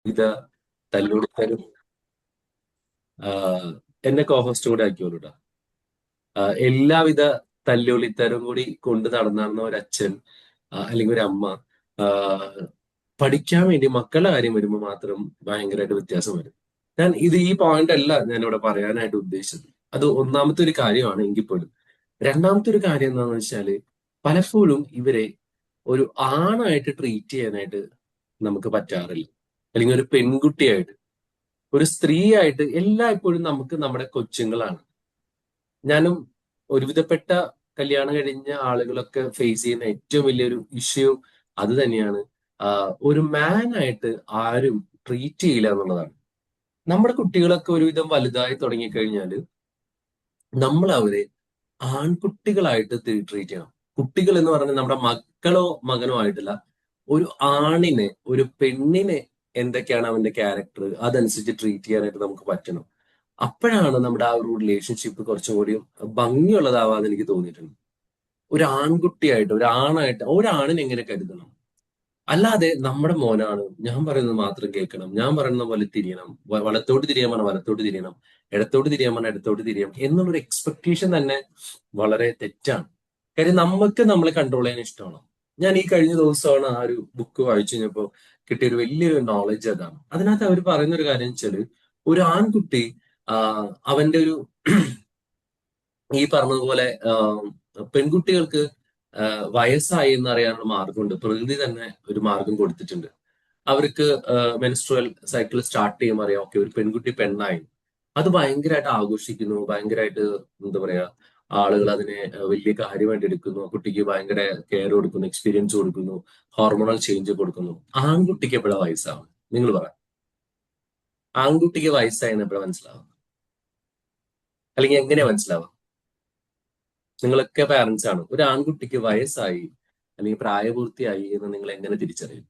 ഇത് തല്ലുകൊടുത്താലും എന്നെ കോഹോസ്റ്റ് കൂടെ ആക്കിയോളൂ കേട്ടോ. എല്ലാവിധ തല്ലുകൊള്ളിത്തരം കൂടി കൊണ്ട് നടന്ന ഒരച്ഛൻ അല്ലെങ്കിൽ ഒരു അമ്മ ആ, പഠിക്കാൻ വേണ്ടി മക്കളുടെ കാര്യം വരുമ്പോൾ മാത്രം ഭയങ്കരമായിട്ട് വ്യത്യാസം വരും. ഈ പോയിന്റ് അല്ല ഞാൻ ഇവിടെ പറയാനായിട്ട് ഉദ്ദേശിച്ചത്. അത് ഒന്നാമത്തെ ഒരു കാര്യമാണ് എങ്കിൽ പോലും. രണ്ടാമത്തെ ഒരു കാര്യം എന്താണെന്ന് വെച്ചാല് പലപ്പോഴും ഇവരെ ഒരു ആണായിട്ട് ട്രീറ്റ് ചെയ്യാനായിട്ട് നമുക്ക് പറ്റാറില്ല. അല്ലെങ്കിൽ ഒരു പെൺകുട്ടിയായിട്ട്, ഒരു സ്ത്രീയായിട്ട് എല്ലായ്പ്പോഴും നമുക്ക് നമ്മുടെ കൊച്ചുങ്ങളാണ്. ഞാനും ഒരുവിധപ്പെട്ട കല്യാണം കഴിഞ്ഞ ആളുകളൊക്കെ ഫേസ് ചെയ്യുന്ന ഏറ്റവും വലിയൊരു ഇഷ്യൂ അത് തന്നെയാണ്. ഒരു മാൻ ആയിട്ട് ആരും ട്രീറ്റ് ചെയ്യില്ല എന്നുള്ളതാണ്. നമ്മുടെ കുട്ടികളൊക്കെ ഒരുവിധം വലുതായി തുടങ്ങിക്കഴിഞ്ഞാല് നമ്മൾ അവരെ ആൺകുട്ടികളായിട്ട് ട്രീറ്റ് ചെയ്യണം. കുട്ടികൾ എന്ന് പറഞ്ഞാൽ നമ്മുടെ മക്കളോ മകനോ ആയിട്ടില്ല. ഒരു ആണിനെ, ഒരു പെണ്ണിനെ എന്തൊക്കെയാണ് അവന്റെ ക്യാരക്ടർ അതനുസരിച്ച് ട്രീറ്റ് ചെയ്യാനായിട്ട് നമുക്ക് പറ്റണം. അപ്പോഴാണ് നമ്മുടെ ആ ഒരു റിലേഷൻഷിപ്പ് കുറച്ചും കൂടി ഭംഗിയുള്ളതാവാന്ന് എനിക്ക് തോന്നിയിട്ടുണ്ട്. ഒരു ആൺകുട്ടിയായിട്ട്, ഒരു ആണായിട്ട്, ഒരാണിനെ എങ്ങനെ കരുതണം. അല്ലാതെ നമ്മുടെ മോനാണ്, ഞാൻ പറയുന്നത് മാത്രം കേൾക്കണം, ഞാൻ പറയുന്ന പോലെ തിരിയണം, വലത്തോട്ട് തിരിയാൻ പറഞ്ഞാൽ വലത്തോട്ട് തിരിയണം, ഇടത്തോട്ട് തിരിയാൻ പറഞ്ഞാൽ ഇടത്തോട്ട് തിരിയണം എന്നുള്ളൊരു എക്സ്പെക്ടേഷൻ തന്നെ വളരെ തെറ്റാണ്. കാര്യം നമുക്ക് നമ്മളെ കൺട്രോൾ ചെയ്യാൻ ഇഷ്ടമാണ്. ഞാൻ ഈ കഴിഞ്ഞ ദിവസമാണ് ആ ഒരു ബുക്ക് വായിച്ചു കഴിഞ്ഞപ്പോൾ കിട്ടിയ ഒരു വലിയൊരു നോളജ് അതാണ്. അതിനകത്ത് അവർ പറയുന്ന ഒരു കാര്യം വെച്ചാല് ഒരു ആൺകുട്ടി അവന്റെ ഒരു ഈ പറഞ്ഞതുപോലെ പെൺകുട്ടികൾക്ക് വയസ്സായി എന്ന് അറിയാനുള്ള മാർഗമുണ്ട്. പ്രകൃതി തന്നെ ഒരു മാർഗം കൊടുത്തിട്ടുണ്ട്. അവർക്ക് മെൻസ്ട്രുവൽ സൈക്കിൾ സ്റ്റാർട്ട് ചെയ്യുമ്പോൾ അറിയാം, ഓക്കെ ഒരു പെൺകുട്ടി പെണ്ണായി. അത് ഭയങ്കരമായിട്ട് ആഘോഷിക്കുന്നു, ഭയങ്കരമായിട്ട് എന്താ പറയാ, ആളുകൾ അതിനെ വലിയ കാര്യമായിട്ട് എടുക്കുന്നു. കുട്ടിക്ക് ഭയങ്കര കെയർ കൊടുക്കുന്നു, എക്സ്പീരിയൻസ് കൊടുക്കുന്നു, ഹോർമോണൽ ചേഞ്ച് കൊടുക്കുന്നു. ആൺകുട്ടിക്ക് എപ്പോഴാണ് വയസ്സാവും? നിങ്ങൾ പറ. ആൺകുട്ടിക്ക് വയസ്സായെന്ന് എപ്പോഴാണ് മനസ്സിലാവും? അല്ലെങ്കിൽ എങ്ങനെയാ മനസ്സിലാവുക? നിങ്ങളൊക്കെ പാരന്റ്സ് ആണ്. ഒരു ആൺകുട്ടിക്ക് വയസ്സായി അല്ലെങ്കിൽ പ്രായപൂർത്തിയായി എന്ന് നിങ്ങൾ എങ്ങനെ തിരിച്ചറിയും?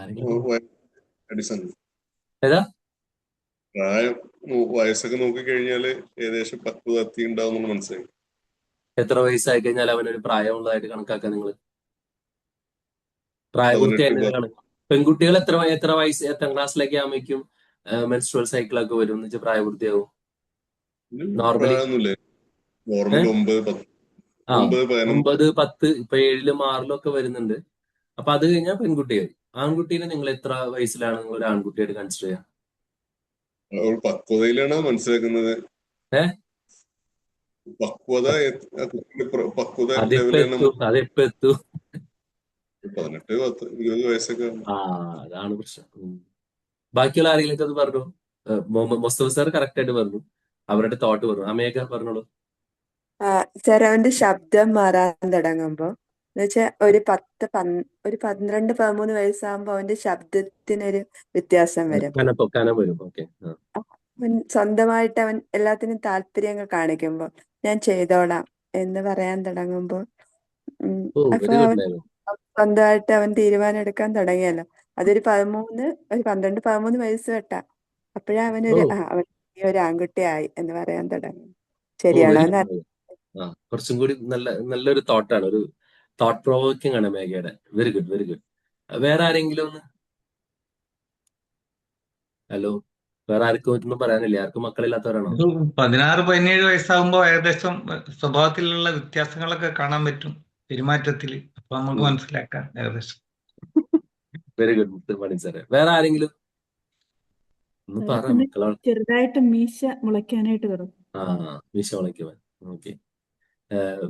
ആരെങ്കിലും അഡിസൺ ഏതാ? പ്രായം വയസ്സൊക്കെ നോക്കിക്കഴിഞ്ഞാല് ഏകദേശം 10 ഉണ്ടാവും മനസ്സിലായി. എത്ര വയസ്സായി കഴിഞ്ഞാൽ അവനൊരു പ്രായമുള്ളതായിട്ട് കണക്കാക്കാൻ നിങ്ങൾ? 18 പ്രായപൂർത്തിയായിട്ട് നിങ്ങളാണ്. പെൺകുട്ടികൾ എത്ര വയസ്സ്, എത്രാം ക്ലാസ്സിലേക്ക് ആകുമ്പോഴേക്കും മെൻസ്ട്രുവൽ സൈക്കിളൊക്കെ വരും എന്ന് വെച്ചാൽ പ്രായപൂർത്തിയാവും നോർമലി? പ്രായമൊന്നുമില്ലേ? നോർമൽ ഏഹ് 9, 10, ആ 9, 11. 9, 10, ഇപ്പൊ 7, 6 ഒക്കെ വരുന്നുണ്ട്. അപ്പൊ അത് കഴിഞ്ഞാൽ പെൺകുട്ടിയായി. ആൺകുട്ടീനെ നിങ്ങൾ എത്ര വയസ്സിലാണ് നിങ്ങൾ ഒരു ആൺകുട്ടിയായിട്ട് കൺസിഡർ ചെയ്യുക? അവൾ പക്വതയിലാണ് മനസ്സിലാക്കുന്നത്. ഏഹ് പക്വത ആ കുട്ടിയുടെ പക്വത അതിപ്പോ ലെവലാണ്. എത്തു, അതിപ്പോ എത്തു. 18, 10, 20 വയസ്സൊക്കെ ആ അതാണ് പ്രശ്നം. ബാക്കിയുള്ള ആരെങ്കിലും അത് പറഞ്ഞു? മുസ്തഫ സാർ കറക്റ്റ് ആയിട്ട് പറഞ്ഞു, അവരുടെ തോട്ട് പറഞ്ഞു. അമ്മയൊക്കെ പറഞ്ഞോളൂ. സാർ അവന്റെ ശബ്ദം മാറാൻ തുടങ്ങുമ്പോ എന്നുവെച്ചാൽ ഒരു 12, 13 വയസ്സാകുമ്പോ അവന്റെ ശബ്ദത്തിനൊരു വ്യത്യാസം വരും. കനം വരും. ഓക്കെ. അവൻ സ്വന്തമായിട്ട് അവൻ എല്ലാത്തിനും താല്പര്യങ്ങൾ കാണിക്കുമ്പോ ഞാൻ ചെയ്തോളാം എന്ന് പറയാൻ തുടങ്ങുമ്പോ ഓ അപ്പൊ വെരി ഗുഡ് അവൻ മാം. സ്വന്തമായിട്ട് അവൻ തീരുമാനം എടുക്കാൻ തുടങ്ങിയല്ലോ. ഒരു 12, 13 വയസ്സ് തൊട്ടാ. അപ്പോഴാ ഓ അവൻ ഈ ഒരു ആൺകുട്ടിയായി എന്ന് പറയാൻ തുടങ്ങി. ഓ ശരിയാണോ വെരി എന്ന് ഗുഡ്. കുറച്ചും കൂടി നല്ലൊരു തോട്ടാണ്, ഒരു തോട്ട് പ്രൊവോക്കിംഗ് ആണ് മേഘയുടെ. Very good, very good. വേറെ ആരെങ്കിലും ഒന്ന്? ഹലോ, വേറെ ആർക്കും ഒന്നും പറയാനില്ലേ? ആർക്കും മക്കളില്ലാത്തവരാണോ? ഒരു 16, 17 വയസ്സാകുമ്പോ ഏകദേശം സ്വഭാവത്തിലുള്ള വ്യത്യാസങ്ങളൊക്കെ കാണാൻ പറ്റും, പെരുമാറ്റത്തിൽ. അപ്പൊ നമുക്ക് മനസ്സിലാക്കാം ഏകദേശം. വെരി ഗുഡ് മുത്തുമണി സാറേ. വേറെ ആരെങ്കിലും ഒന്ന് പറ പിന്നെ മക്കളാണ്. ചെറുതായിട്ട് മീശ മുളയ്ക്കാനായിട്ട് തുടങ്ങും. ആ വിഷ വളയ്ക്കുവാൻ. Okay,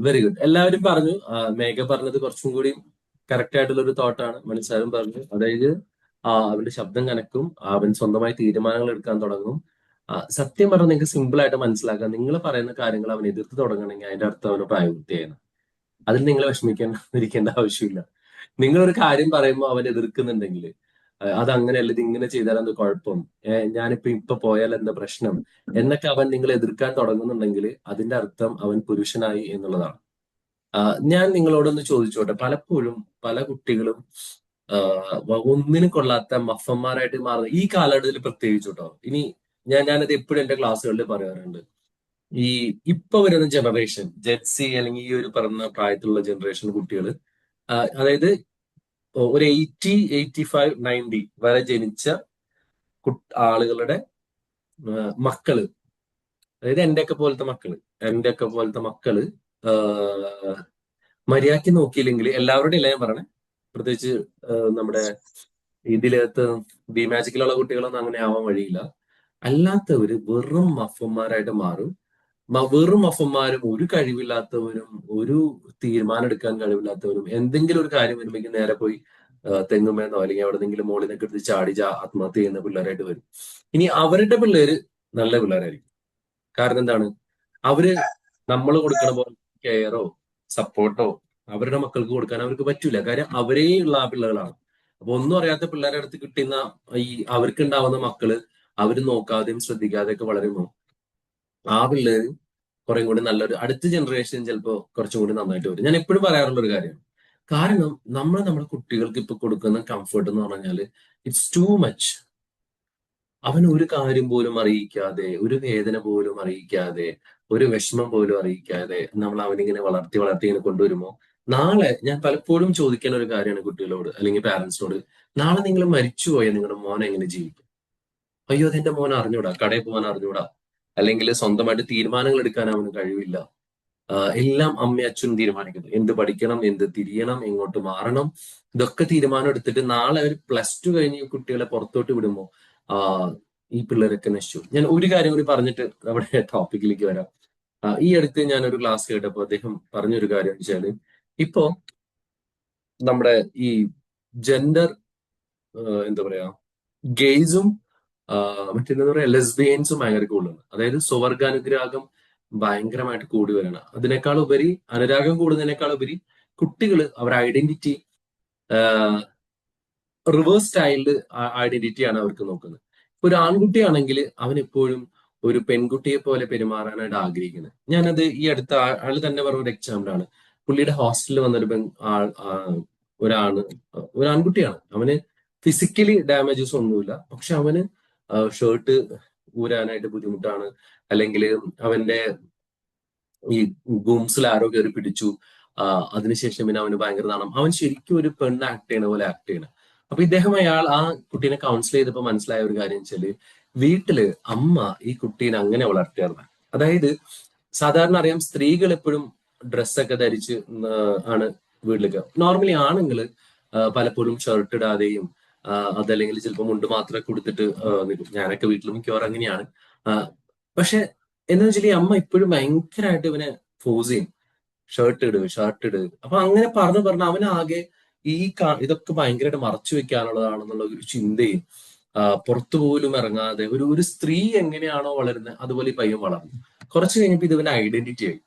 very good. എല്ലാവരും പറഞ്ഞു. മേഘ പറഞ്ഞത് കുറച്ചും കൂടി കറക്റ്റ് ആയിട്ടുള്ള ഒരു തോട്ടാണ്. മനസ്സാരും പറഞ്ഞു, അതായത് അവന്റെ ശബ്ദം കനക്കും, അവൻ സ്വന്തമായി തീരുമാനങ്ങൾ എടുക്കാൻ തുടങ്ങും. സത്യം പറഞ്ഞാൽ നിങ്ങൾക്ക് സിമ്പിൾ ആയിട്ട് മനസ്സിലാക്കാം. നിങ്ങൾ പറയുന്ന കാര്യങ്ങൾ അവൻ എതിർത്ത് തുടങ്ങണമെങ്കിൽ അതിന്റെ അർത്ഥം അവന് പ്രായപൂർത്തിയായിരുന്നു. അതിൽ നിങ്ങൾ ഇരിക്കേണ്ട ആവശ്യമില്ല. നിങ്ങളൊരു കാര്യം പറയുമ്പോൾ അവൻ എതിർക്കുന്നുണ്ടെങ്കിൽ അത് അങ്ങനെയല്ല, ഇത് ഇങ്ങനെ ചെയ്താൽ എന്ത് കുഴപ്പം, ഇപ്പൊ പോയാൽ എന്താ പ്രശ്നം എന്നൊക്കെ അവൻ നിങ്ങളെ എതിർക്കാൻ തുടങ്ങുന്നുണ്ടെങ്കിൽ അതിന്റെ അർത്ഥം അവൻ പുരുഷനായി എന്നുള്ളതാണ്. ഞാൻ നിങ്ങളോടൊന്ന് ചോദിച്ചോട്ടെ, പലപ്പോഴും പല കുട്ടികളും ഒന്നിനും കൊള്ളാത്ത മഫന്മാരായിട്ട് മാറുന്ന ഈ കാലഘട്ടത്തിൽ പ്രത്യേകിച്ചു കേട്ടോ. ഞാനത് എപ്പോഴും എന്റെ ക്ലാസ്സുകളിൽ പറയാറുണ്ട്. ഈ ഇപ്പൊ വരുന്ന ജനറേഷൻ ജെൻസി അല്ലെങ്കിൽ ഈ ഒരു പറഞ്ഞ പ്രായത്തിലുള്ള ജനറേഷൻ കുട്ടികൾ, അതായത് ഒരു 85-90 വരെ ജനിച്ച ആളുകളുടെ മക്കള്, അതായത് എന്റെയൊക്കെ പോലത്തെ മക്കള് മര്യാദയ്ക്ക് നോക്കിയില്ലെങ്കിൽ, എല്ലാവരുടെയും ഇല്ല ഞാൻ പറയണേ, പ്രത്യേകിച്ച് നമ്മുടെ ഇതിലകത്ത് ബി മാജിക്കിലുള്ള കുട്ടികളൊന്നും അങ്ങനെ ആവാൻ വഴിയില്ല. അല്ലാത്തവര് വെറും മഫന്മാരായിട്ട് മാറും. വെറും മഫന്മാരും, ഒരു കഴിവില്ലാത്തവരും, ഒരു തീരുമാനം എടുക്കാൻ കഴിവില്ലാത്തവരും, എന്തെങ്കിലും ഒരു കാര്യം വരുമ്പോഴേക്കും നേരെ പോയി തെങ്ങുമേന്നോ അല്ലെങ്കിൽ എവിടെന്നെങ്കിലും മോളിൽ നിന്നൊക്കെ എടുത്ത് ചാടി ആത്മഹത്യ ചെയ്യുന്ന പിള്ളേരായിട്ട് വരും. ഇനി അവരുടെ പിള്ളേര് നല്ല പിള്ളേരായിരിക്കും. കാരണം എന്താണ്, അവര് നമ്മൾ കൊടുക്കണ പോലെ കെയറോ സപ്പോർട്ടോ അവരുടെ മക്കൾക്ക് കൊടുക്കാൻ അവർക്ക് പറ്റൂല. കാര്യം അവരേ ഉള്ള ആ പിള്ളേകളാണ്. അപ്പൊ ഒന്നും അറിയാത്ത പിള്ളേരുടെ അടുത്ത് കിട്ടുന്ന ഈ അവർക്ക് ഉണ്ടാവുന്ന മക്കള് അവര് നോക്കാതെയും ശ്രദ്ധിക്കാതെയൊക്കെ വളരുമ്പോൾ ആ പിള്ളേര് കുറെ കൂടി നല്ലൊരു അടുത്ത ജനറേഷൻ ചിലപ്പോൾ കുറച്ചും കൂടി നന്നായിട്ട് വരും. ഞാൻ എപ്പോഴും പറയാറുള്ള ഒരു കാര്യമാണ്. കാരണം നമ്മുടെ കുട്ടികൾക്ക് ഇപ്പൊ കൊടുക്കുന്ന കംഫർട്ട് എന്ന് പറഞ്ഞാല് ഇറ്റ്സ് ടു മച്ച്. അവൻ ഒരു കാര്യം പോലും അറിയിക്കാതെ, ഒരു വേദന പോലും അറിയിക്കാതെ, ഒരു വിഷമം പോലും അറിയിക്കാതെ നമ്മൾ അവനിങ്ങനെ വളർത്തി ഇങ്ങനെ കൊണ്ടുവരുമോ, നാളെ ഞാൻ പലപ്പോഴും ചോദിക്കുന്ന ഒരു കാര്യമാണ് കുട്ടികളോട് അല്ലെങ്കിൽ പാരന്റ്സിനോട്, നാളെ നിങ്ങൾ മരിച്ചുപോയാൽ നിങ്ങളുടെ മോൻ എങ്ങനെ ജീവിക്കും? അയ്യോ അതെന്റെ മോൻ അറിഞ്ഞൂടാ, കടയിൽ പോകാൻ അറിഞ്ഞൂടാ, അല്ലെങ്കിൽ സ്വന്തമായിട്ട് തീരുമാനങ്ങൾ എടുക്കാൻ അവന് കഴിവില്ല, എല്ലാം അമ്മയും അച്ഛനും തീരുമാനിക്കുന്നു. എന്ത് പഠിക്കണം, എന്ത് തിരിയണം, എങ്ങോട്ട് മാറണം, ഇതൊക്കെ തീരുമാനം എടുത്തിട്ട് നാളെ ഒരു +2 കഴിഞ്ഞ് കുട്ടികളെ പുറത്തോട്ട് വിടുമ്പോ ഈ പിള്ളേരൊക്കെ നശിച്ചു. ഞാൻ ഒരു കാര്യം കൂടി പറഞ്ഞിട്ട് നമ്മുടെ ടോപ്പിക്കിലേക്ക് വരാം. ഈ അടുത്ത് ഞാൻ ഒരു ക്ലാസ് കേട്ടപ്പോൾ അദ്ദേഹം പറഞ്ഞൊരു കാര്യം വെച്ചാല്, ഇപ്പോ നമ്മുടെ ഈ ജെൻഡർ എന്താ പറയാ ഗെയ്സും മറ്റെന്താ പറയാ ലെസ്ബിയൻസും ഭയങ്കര കൂടുതലാണ്. അതായത് സ്വവർഗാനുരാഗം ഭയങ്കരമായിട്ട് കൂടി വരണം. അതിനേക്കാൾ ഉപരി, അനുരാഗം കൂടുന്നതിനേക്കാൾ ഉപരി കുട്ടികൾ അവരുടെ ഐഡന്റിറ്റി റിവേഴ്സ് സ്റ്റൈൽഡ് ഐഡന്റിറ്റിയാണ് അവർക്ക് നോക്കുന്നത്. ഇപ്പൊ ഒരു ആൺകുട്ടിയാണെങ്കിൽ അവൻ എപ്പോഴും ഒരു പെൺകുട്ടിയെ പോലെ പെരുമാറാനായിട്ട് ആഗ്രഹിക്കുന്നത്. ഞാനത് ഈ അടുത്ത ആള് തന്നെ പറഞ്ഞ ഒരു എക്സാമ്പിൾ ആണ്. പുള്ളിയുടെ ഹോസ്റ്റലിൽ വന്നൊരു ഒരു ആൺകുട്ടിയാണ്. അവന് ഫിസിക്കലി ഡാമേജസ് ഒന്നുമില്ല, പക്ഷെ അവന് ഷർട്ട് ഊരാനായിട്ട് ബുദ്ധിമുട്ടാണ്, അല്ലെങ്കിൽ അവന്റെ ഈ ഗൂംസിൽ ആരോ കയറി പിടിച്ചു, അതിനുശേഷം പിന്നെ അവന് ഭയങ്കര നാണം. അവൻ ശരിക്കും ഒരു പെണ്ണ് ആക്ട് ചെയ്യണ പോലെ ആക്ട് ചെയ്യണം. അപ്പൊ ഇദ്ദേഹം ആ കുട്ടീനെ കൗൺസിൽ ചെയ്തപ്പോ മനസ്സിലായ ഒരു കാര്യം വെച്ചാല്, വീട്ടില് അമ്മ ഈ കുട്ടീനെ അങ്ങനെ വളർത്തിയായിരുന്നു. അതായത് സാധാരണ അറിയാം, സ്ത്രീകൾ എപ്പോഴും ഡ്രസ്സൊക്കെ ധരിച്ച് ആണ് വീട്ടിലേക്ക്. നോർമലി ആണുങ്ങള് പലപ്പോഴും ഷർട്ട് ഇടാതെയും അതല്ലെങ്കിൽ ചിലപ്പോൾ മുണ്ട് മാത്രമേ കൊടുത്തിട്ട് നിൽക്കും. ഞാനൊക്കെ വീട്ടിൽ മിക്കവാറും അങ്ങനെയാണ്. പക്ഷെ എന്താ വെച്ചാൽ ഈ അമ്മ ഇപ്പോഴും ഭയങ്കരമായിട്ട് ഇവനെ ഫോഴ്സ് ചെയ്യും, ഷർട്ട് ഇട്. അപ്പൊ അങ്ങനെ പറഞ്ഞ് അവനാകെ ഇതൊക്കെ ഭയങ്കരമായിട്ട് മറച്ചു വെക്കാനുള്ളതാണെന്നുള്ള ഒരു ചിന്തയും, പുറത്തു പോലും ഇറങ്ങാതെ ഒരു സ്ത്രീ എങ്ങനെയാണോ വളരുന്നത് അതുപോലെ ഈ പയ്യൻ വളർന്നു. കുറച്ച് കഴിഞ്ഞപ്പോൾ ഇത് ഇവന്റെ ഐഡന്റിറ്റി ആയി.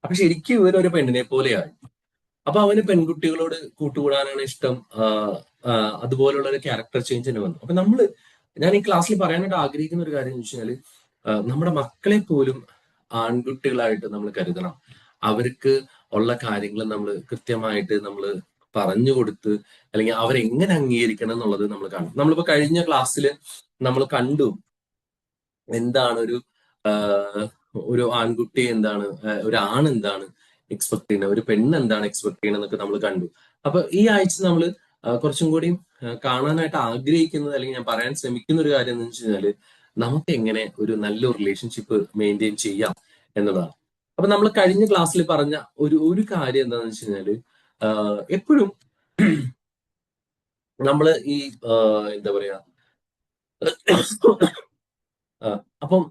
അപ്പൊ ശരിക്കും ഇവനൊരു പെണ്ണിനെ പോലെയായി. അപ്പൊ അവന് പെൺകുട്ടികളോട് കൂട്ടുകൂടാനാണ് ഇഷ്ടം. അതുപോലുള്ള ഒരു ക്യാരക്ടർ ചേഞ്ച് തന്നെ വന്നു. അപ്പൊ ഞാൻ ഈ ക്ലാസ്സിൽ പറയാനായിട്ട് ആഗ്രഹിക്കുന്ന ഒരു കാര്യം എന്ന് വെച്ചാല്, നമ്മുടെ മക്കളെ പോലും ആൺകുട്ടികളായിട്ട് നമ്മൾ കരുതണം. അവർക്ക് ഉള്ള കാര്യങ്ങൾ നമ്മൾ കൃത്യമായിട്ട് നമ്മൾ പറഞ്ഞു കൊടുത്ത്, അല്ലെങ്കിൽ അവരെങ്ങനെ അംഗീകരിക്കണം എന്നുള്ളത് നമ്മൾ കാണും. നമ്മളിപ്പോ കഴിഞ്ഞ ക്ലാസ്സിൽ നമ്മൾ കണ്ടു എന്താണ് ഒരു ആൺകുട്ടി എന്താണ്, ഒരു എന്താണ് എക്സ്പെക്ട് ചെയ്യുന്നത്, ഒരു പെണ്ണ് എന്താണ് എക്സ്പെക്ട് ചെയ്യണം എന്നൊക്കെ നമ്മൾ കണ്ടു. അപ്പൊ ഈ ആഴ്ച നമ്മൾ കുറച്ചും കൂടി കാണാനായിട്ട് ആഗ്രഹിക്കുന്നത്, അല്ലെങ്കിൽ ഞാൻ പറയാൻ ശ്രമിക്കുന്ന ഒരു കാര്യം എന്ന് വെച്ച് കഴിഞ്ഞാല്, നമുക്ക് എങ്ങനെ ഒരു നല്ലൊരു റിലേഷൻഷിപ്പ് മെയിൻറ്റെയിൻ ചെയ്യാം എന്നതാണ്. അപ്പൊ നമ്മൾ കഴിഞ്ഞ ക്ലാസ്സിൽ പറഞ്ഞ ഒരു കാര്യം എന്താണെന്ന് വെച്ച് കഴിഞ്ഞാല്, എപ്പോഴും നമ്മള് ഈ എന്താ പറയാ അപ്പം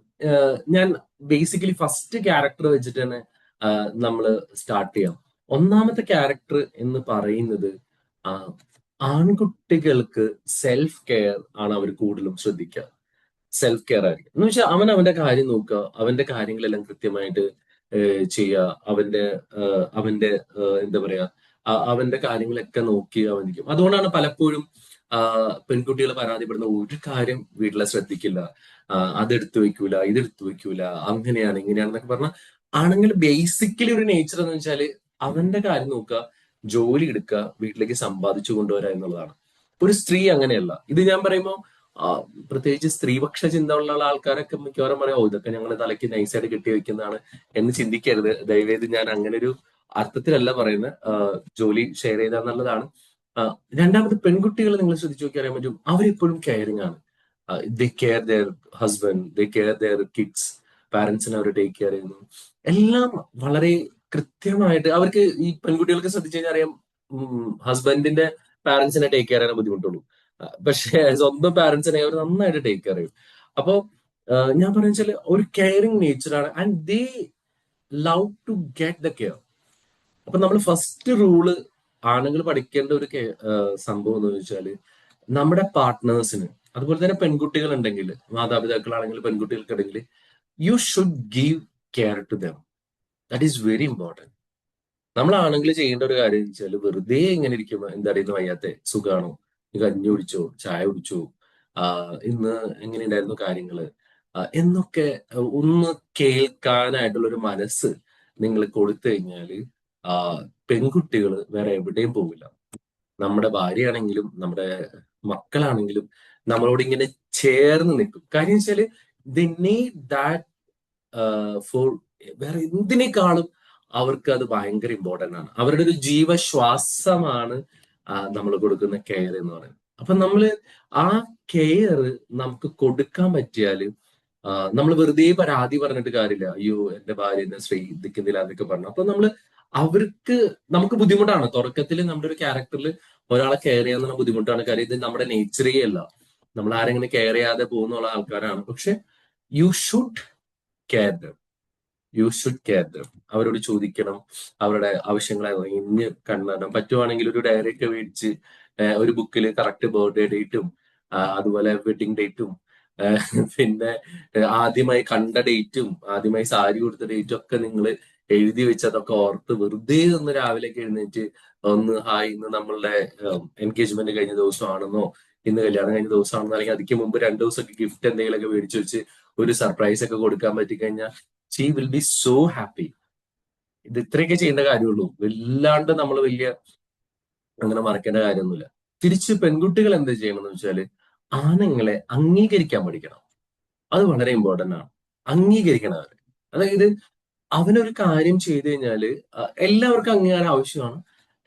ഞാൻ ബേസിക്കലി ഫസ്റ്റ് ക്യാരക്ടർ വെച്ചിട്ട് തന്നെ നമ്മൾ സ്റ്റാർട്ട് ചെയ്യാം. ഒന്നാമത്തെ ക്യാരക്ടർ എന്ന് പറയുന്നത്, ആൺകുട്ടികൾക്ക് സെൽഫ് കെയർ ആണ് അവർ കൂടുതലും ശ്രദ്ധിക്കുക. സെൽഫ് കെയർ ആയിരിക്കും എന്ന് വെച്ചാൽ അവൻ അവന്റെ കാര്യം നോക്കുക, അവന്റെ കാര്യങ്ങളെല്ലാം കൃത്യമായിട്ട് ചെയ്യുക, അവന്റെ എന്താ പറയാ അവന്റെ കാര്യങ്ങളൊക്കെ നോക്കി അവനിക്കും. അതുകൊണ്ടാണ് പലപ്പോഴും പെൺകുട്ടികൾ പരാതിപ്പെടുന്ന ഒരു കാര്യം വീട്ടിലെ ശ്രദ്ധിക്കില്ല, അതെടുത്തു വെക്കൂല, ഇതെടുത്തു വെക്കൂല, അങ്ങനെയാണ് ഇങ്ങനെയാണെന്നൊക്കെ പറഞ്ഞാൽ, ആണെങ്കിൽ ബേസിക്കലി ഒരു നേച്ചർ എന്ന് വെച്ചാല് അവന്റെ കാര്യം നോക്കുക, ജോലി എടുക്കുക, വീട്ടിലേക്ക് സമ്പാദിച്ചു കൊണ്ടുവരിക എന്നുള്ളതാണ്. ഒരു സ്ത്രീ അങ്ങനെയല്ല. ഇത് ഞാൻ പറയുമ്പോൾ പ്രത്യേകിച്ച് സ്ത്രീപക്ഷ ചിന്ത ഉള്ള ആൾക്കാരൊക്കെ മിക്കവാറും പറയാം, ഇതൊക്കെ ഞങ്ങൾ തലയ്ക്ക് നൈസായിട്ട് കെട്ടി വെക്കുന്നതാണ് എന്ന് ചിന്തിക്കരുത് ദയവേത്. ഞാൻ അങ്ങനെ ഒരു അർത്ഥത്തിലല്ല പറയുന്നത്. ജോലി ഷെയർ ചെയ്താൽ നല്ലതാണ്. രണ്ടാമത് പെൺകുട്ടികൾ നിങ്ങൾ ശ്രദ്ധിച്ചു നോക്കി അറിയാൻ പറ്റും, അവരെപ്പോഴും കെയറിങ് ആണ്. They care their husband, they care their kids, പാരന്റ്സിനെ അവർ ടേക്ക് കെയർ ചെയ്യുന്നു. എല്ലാം വളരെ കൃത്യമായിട്ട് അവർക്ക്, ഈ പെൺകുട്ടികൾക്ക് ശ്രദ്ധിച്ചു കഴിഞ്ഞാൽ അറിയാം, ഹസ്ബൻഡിന്റെ പാരന്റ്സിനെ ടേക്ക് കെയർ ചെയ്യാൻ ബുദ്ധിമുട്ടുള്ളൂ. പക്ഷേ സ്വന്തം പാരന്റ്സിനെ അവർ നന്നായിട്ട് ടേക്ക് കെയർ ചെയ്യും. അപ്പോ ഞാൻ പറയുക വെച്ചാൽ ഒരു കെയറിങ് നേച്ചറാണ്, and they love to get the care. അപ്പൊ നമ്മൾ ഫസ്റ്റ് റൂള് ആണുങ്ങൾ പഠിക്കേണ്ട ഒരു സംഭവം എന്ന് വെച്ചാൽ, നമ്മുടെ പാർട്ട്നേഴ്സിന്, അതുപോലെ തന്നെ പെൺകുട്ടികൾ ഉണ്ടെങ്കിൽ, മാതാപിതാക്കളാണെങ്കിൽ പെൺകുട്ടികൾക്കുണ്ടെങ്കിൽ, you should give care to them. That is very important. നമ്മൾ ആണെങ്കിൽ ചെയ്യേണ്ട ഒരു കാര്യം എന്ന് വെച്ചാൽ, വെറുതെ ഇങ്ങനെ ഇരിക്കുമ്പോൾ എന്താണ് ഇന്ന് വയ്യാത്തെ, സുഖാണോ, നീ കഞ്ഞി കുടിച്ചോ, ചായ കുടിച്ചോ, ഇന്ന് എങ്ങനെയുണ്ടായിരുന്നു കാര്യങ്ങള്, എന്നൊക്കെ ഒന്ന് കേൾക്കാനായിട്ടുള്ള ഒരു മനസ്സ് നിങ്ങൾ കൊടുത്തു കഴിഞ്ഞാല് പെൺകുട്ടികൾ വേറെ എവിടെയും പോവില്ല. നമ്മുടെ ഭാര്യയാണെങ്കിലും നമ്മുടെ മക്കളാണെങ്കിലും നമ്മളോട് ഇങ്ങനെ ചേർന്ന് നിൽക്കും. കാര്യം വെച്ചാല് ദേ നീഡ് ദാറ്റ് ഫോർ, വേറെ എന്തിനേക്കാളും അവർക്ക് അത് ഭയങ്കര ഇമ്പോർട്ടന്റ് ആണ്. അവരുടെ ഒരു ജീവശ്വാസമാണ് നമ്മൾ കൊടുക്കുന്ന കെയർ എന്ന് പറയുന്നത്. അപ്പൊ നമ്മള് ആ കെയർ നമുക്ക് കൊടുക്കാൻ പറ്റിയാല്, നമ്മൾ വെറുതെ പരാതി പറഞ്ഞിട്ട് കാര്യമില്ല, അയ്യോ എന്റെ ഭാര്യ എന്നെ ശ്രദ്ധിക്കുന്നില്ല എന്നൊക്കെ പറഞ്ഞു. അപ്പൊ നമ്മള് അവർക്ക്, നമുക്ക് ബുദ്ധിമുട്ടാണ് തുടക്കത്തിൽ നമ്മുടെ ഒരു ക്യാരക്ടറിൽ ഒരാളെ കെയർ ചെയ്യാന്നുള്ള ബുദ്ധിമുട്ടാണ്. കാര്യം ഇത് നമ്മുടെ നേച്ചറേ അല്ല, നമ്മൾ ആരെങ്കിലും കെയർ ചെയ്യാതെ പോകുന്നുള്ള ആൾക്കാരാണ്. പക്ഷെ you should care dum, you should care dum. അവരോട് ചോദിക്കണം, അവരുടെ ആവശ്യങ്ങളെ ഇന്ന് കണ്ടണം. പറ്റുവാണെങ്കിൽ ഒരു ഡയറി ഒക്കെ മേടിച്ച് ഒരു ബുക്കിൽ കറക്റ്റ് ബർത്ത്ഡേ ഡേറ്റും അതുപോലെ വെഡിങ് ഡേറ്റും പിന്നെ ആദ്യമായി കണ്ട ഡേറ്റും ആദ്യമായി സാരി കൊടുത്ത ഡേറ്റും ഒക്കെ നിങ്ങൾ എഴുതി വെച്ച് അതൊക്കെ ഓർത്ത് വെറുതെ ഒന്ന് രാവിലേക്ക് എഴുന്നേറ്റ് ഒന്ന് ഹായ്, ഇന്ന് നമ്മളുടെ എൻഗേജ്മെന്റ് കഴിഞ്ഞ ദിവസമാണെന്നോ ഇന്ന് കല്യാണം കഴിഞ്ഞ ദിവസമാണെന്നോ, അല്ലെങ്കിൽ അതിക്ക് മുമ്പ് 2 ദിവസമൊക്കെ ഗിഫ്റ്റ് എന്തെങ്കിലുമൊക്കെ മേടിച്ചു വെച്ച് ഒരു സർപ്രൈസ് ഒക്കെ കൊടുക്കാൻ പറ്റിക്കഴിഞ്ഞാൽ she will be so happy. ഇത് ഇത്രയൊക്കെ ചെയ്യേണ്ട കാര്യമുള്ളൂ, വല്ലാണ്ട് നമ്മൾ വലിയ അങ്ങനെ മറക്കേണ്ട കാര്യമൊന്നുമില്ല. തിരിച്ച് പെൺകുട്ടികൾ എന്ത് ചെയ്യണമെന്ന് വെച്ചാല്, ആണുങ്ങളെ അംഗീകരിക്കാൻ പഠിക്കണം. അത് വളരെ ഇമ്പോർട്ടന്റ് ആണ്. അംഗീകരിക്കണം അവരെ. അതായത് അവനൊരു കാര്യം ചെയ്തു കഴിഞ്ഞാല് എല്ലാവർക്കും അംഗീകാരം ആവശ്യമാണ്.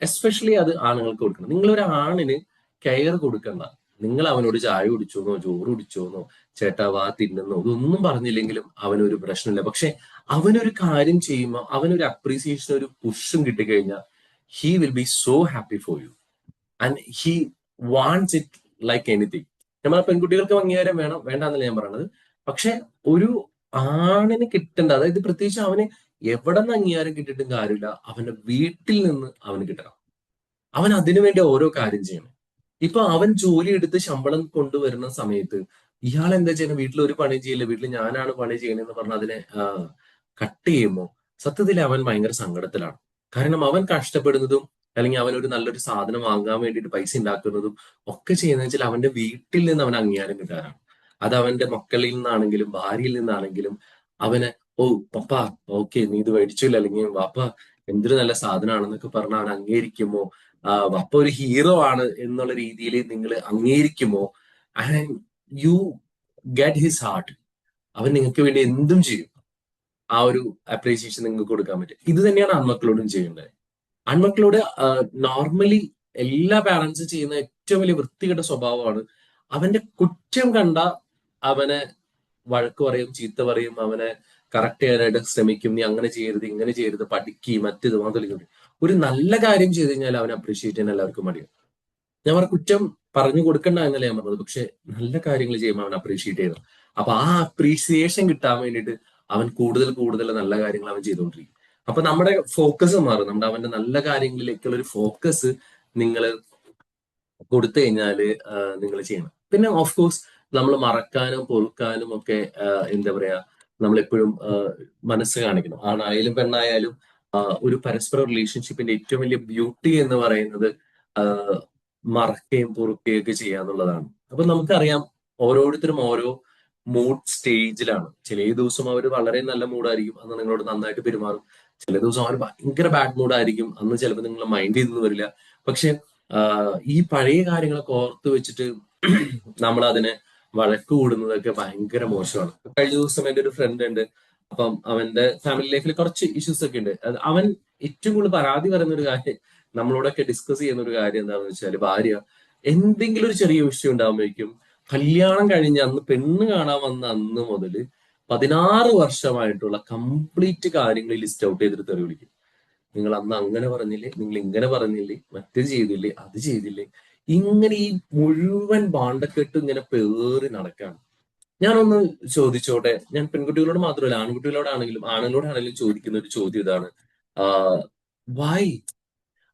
എസ്പെഷ്യലി അത് ആണുങ്ങൾക്ക് കൊടുക്കണം. നിങ്ങളൊരു ആണിന് കെയർ കൊടുക്കണ്ട. നിങ്ങൾ അവനോട് ചായ കുടിച്ചോന്നോ ചോറ് കുടിച്ചോന്നോ ചേട്ടാ വാ തിന്നുന്നോ ഇതൊന്നും പറഞ്ഞില്ലെങ്കിലും അവനൊരു പ്രശ്നമില്ല. പക്ഷെ അവനൊരു കാര്യം ചെയ്യുമ്പോൾ അവനൊരു അപ്രീസിയേഷൻ, ഒരു പുഷും കിട്ടിക്കഴിഞ്ഞാൽ he will be so happy for you and he wants it like anything. നമ്മളെ പെൺകുട്ടികൾക്ക് അംഗീകാരം വേണം വേണ്ടെന്നല്ല ഞാൻ പറയണത്. പക്ഷെ ഒരു ആണിന് കിട്ടേണ്ട, അതായത് പ്രത്യേകിച്ച് അവന് എവിടെ നിന്ന് അംഗീകാരം കിട്ടിയിട്ടും കാര്യമില്ല, അവന്റെ വീട്ടിൽ നിന്ന് അവന് കിട്ടണം. അവൻ അതിനുവേണ്ടി ഓരോ കാര്യം ചെയ്യണം. ഇപ്പൊ അവൻ ജോലി എടുത്ത് ശമ്പളം കൊണ്ടുവരുന്ന സമയത്ത് ഇയാൾ എന്താ ചെയ്യുന്നത്, വീട്ടിൽ ഒരു പണി ചെയ്യില്ല, വീട്ടിൽ ഞാനാണ് പണി ചെയ്യണമെന്ന് പറഞ്ഞ് അതിനെ കട്ട് ചെയ്യുമ്പോൾ സത്യത്തിൽ അവൻ ഭയങ്കര സങ്കടത്തിലാണ്. കാരണം അവൻ കഷ്ടപ്പെടുന്നതും അല്ലെങ്കിൽ അവൻ ഒരു നല്ലൊരു സാധനം വാങ്ങാൻ വേണ്ടിയിട്ട് പൈസ ഉണ്ടാക്കുന്നതും ഒക്കെ ചെയ്യുന്നത് വെച്ചാൽ അവന്റെ വീട്ടിൽ നിന്ന് അവൻ അംഗീകാരം കിട്ടാനാണ്. അത് അവന്റെ മക്കളിൽ നിന്നാണെങ്കിലും ഭാര്യയിൽ നിന്നാണെങ്കിലും അവന് ഓ പപ്പ ഓക്കെ നീ ഇത് മേടിച്ചില്ല, അല്ലെങ്കിൽ വാപ്പ എന്തൊരു നല്ല സാധനമാണെന്നൊക്കെ പറഞ്ഞ് അവൻ അംഗീകരിക്കുമോ, വാപ്പ ഒരു ഹീറോ ആണ് എന്നുള്ള രീതിയിൽ നിങ്ങൾ അംഗീകരിക്കുമോ, and you get his heart, അവൻ നിങ്ങൾക്ക് വേണ്ടി എന്തും ചെയ്യും. ആ ഒരു അപ്രീസിയേഷൻ നിങ്ങൾക്ക് കൊടുക്കാൻ പറ്റും. ഇത് തന്നെയാണ് ആൺമക്കളോടും ചെയ്യേണ്ടത്. ആൺമക്കളോട് നോർമലി എല്ലാ പാരന്റ്സും ചെയ്യുന്ന ഏറ്റവും വലിയ വൃത്തികെട്ട സ്വഭാവമാണ്, അവന്റെ കുറ്റം കണ്ട അവനെ വഴക്ക് പറയും, ചീത്ത പറയും, അവനെ കറക്റ്റ് ചെയ്യാനായിട്ട് ശ്രമിക്കും. നീ അങ്ങനെ ചെയ്യരുത്, ഇങ്ങനെ ചെയ്യരുത്, പഠിക്കുക, മറ്റേത് മാത്രം. ഒരു നല്ല കാര്യം ചെയ്ത് കഴിഞ്ഞാൽ അവനെ അപ്രീഷിയേറ്റ് ചെയ്യാൻ എല്ലാവർക്കും മടിയാണ്. ഞാൻ പറഞ്ഞ കുറ്റം പറഞ്ഞു കൊടുക്കണ്ട എന്നല്ല ഞാൻ പറഞ്ഞത്, പക്ഷെ നല്ല കാര്യങ്ങൾ ചെയ്യുമ്പോൾ അവൻ അപ്രീഷിയേറ്റ് ചെയ്യണം. അപ്പൊ ആ അപ്രീസിയേഷൻ കിട്ടാൻ വേണ്ടിയിട്ട് അവൻ കൂടുതൽ കൂടുതൽ നല്ല കാര്യങ്ങൾ അവൻ ചെയ്തുകൊണ്ടിരിക്കും. അപ്പൊ നമ്മുടെ ഫോക്കസ് മാറും. നമ്മുടെ അവന്റെ നല്ല കാര്യങ്ങളിലേക്കുള്ള ഒരു ഫോക്കസ് നിങ്ങൾ കൊടുത്തു കഴിഞ്ഞാല് നിങ്ങൾ ചെയ്യണം. പിന്നെ ഓഫ് കോഴ്സ് നമ്മൾ മറക്കാനും പൊറുക്കാനും ഒക്കെ എന്താ പറയാ, നമ്മളെപ്പോഴും മനസ്സ് കാണിക്കണം. ആണായാലും പെണ്ണായാലും ഒരു പരസ്പര റിലേഷൻഷിപ്പിന്റെ ഏറ്റവും വലിയ ബ്യൂട്ടി എന്ന് പറയുന്നത് മറക്കുകയും പൊറുക്കുകയും ഒക്കെ ചെയ്യാന്നുള്ളതാണ്. അപ്പൊ നമുക്കറിയാം ഓരോരുത്തരും ഓരോ മൂഡ് സ്റ്റേജിലാണ്. ചില ദിവസം അവർ വളരെ നല്ല മൂഡായിരിക്കും, അന്ന് നിങ്ങളോട് നന്നായിട്ട് പെരുമാറും. ചില ദിവസം അവർ ഭയങ്കര ബാഡ് മൂഡായിരിക്കും, അന്ന് ചിലപ്പോൾ നിങ്ങൾ മൈൻഡ് ചെയ്തൊന്നും വരില്ല. പക്ഷെ ഈ പഴയ കാര്യങ്ങളൊക്കെ ഓർത്ത് വെച്ചിട്ട് നമ്മൾ അതിനെ വഴക്ക് കൂടുന്നതൊക്കെ ഭയങ്കര മോശമാണ്. കഴിഞ്ഞ ദിവസം എൻ്റെ ഒരു ഫ്രണ്ട് ഉണ്ട്, അപ്പം അവന്റെ ഫാമിലി ലൈഫിൽ കുറച്ച് ഇഷ്യൂസ് ഒക്കെ ഉണ്ട്. അവൻ ഏറ്റവും കൂടുതൽ പരാതി പറയുന്ന ഒരു നമ്മളോടൊക്കെ ഡിസ്കസ് ചെയ്യുന്ന ഒരു കാര്യം എന്താണെന്ന് വെച്ചാൽ, ഭാര്യ എന്തെങ്കിലും ഒരു ചെറിയ വിഷയം ഉണ്ടാകുമ്പോഴേക്കും കല്യാണം കഴിഞ്ഞ് അന്ന് പെണ്ണ് കാണാൻ വന്ന അന്ന് മുതൽ 16 വർഷമായിട്ടുള്ള കംപ്ലീറ്റ് കാര്യങ്ങൾ ലിസ്റ്റ് ഔട്ട് ചെയ്തിട്ട് തെറി വിളിക്കും. നിങ്ങൾ അന്ന് അങ്ങനെ പറഞ്ഞില്ലേ, നിങ്ങൾ ഇങ്ങനെ പറഞ്ഞില്ലേ, മറ്റേത് ചെയ്തില്ലേ, അത് ചെയ്തില്ലേ, ഇങ്ങനെ ഈ മുഴുവൻ ബാണ്ടക്കെട്ട് ഇങ്ങനെ പേറി നടക്കാണ്. ഞാനൊന്ന് ചോദിച്ചോട്ടെ, ഞാൻ പെൺകുട്ടികളോട് മാത്രമല്ല ആൺകുട്ടികളോടാണെങ്കിലും ആണുങ്ങളോടാണെങ്കിലും ചോദിക്കുന്ന ഒരു ചോദ്യം ഇതാണ്.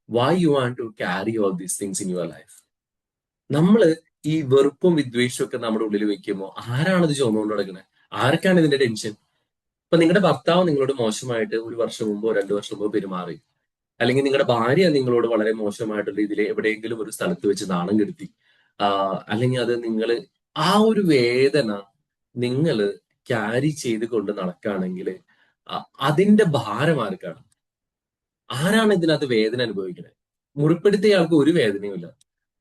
Why you want to carry all these things in your life? നമ്മള് ഈ വെറുപ്പും വിദ്വേഷവും ഒക്കെ നമ്മുടെ ഉള്ളിൽ വെക്കുമ്പോൾ ആരാണിത് ചുമന്നുകൊണ്ട് നടക്കുന്നത്? ആർക്കാണ് ഇതിന്റെ ടെൻഷൻ? ഇപ്പൊ നിങ്ങളുടെ ഭർത്താവ് നിങ്ങളോട് മോശമായിട്ട് 1 വർഷം മുമ്പോ 2 വർഷം മുമ്പോ പെരുമാറി, അല്ലെങ്കിൽ നിങ്ങളുടെ ഭാര്യ നിങ്ങളോട് വളരെ മോശമായിട്ടുള്ള രീതിയിൽ എവിടെയെങ്കിലും ഒരു സ്ഥലത്ത് വെച്ച് നാണം കെടുത്തി, അല്ലെങ്കിൽ അത് നിങ്ങൾ ആ ഒരു വേദന നിങ്ങൾ ക്യാരി ചെയ്ത് കൊണ്ട് നടക്കുകയാണെങ്കിൽ അതിന്റെ ഭാരം ആർക്കാണ്? ആരാണ് ഇതിനകത്ത് വേദന അനുഭവിക്കുന്നത്? മുറിപ്പെടുത്തിയ ആൾക്ക് ഒരു വേദനയുമില്ല,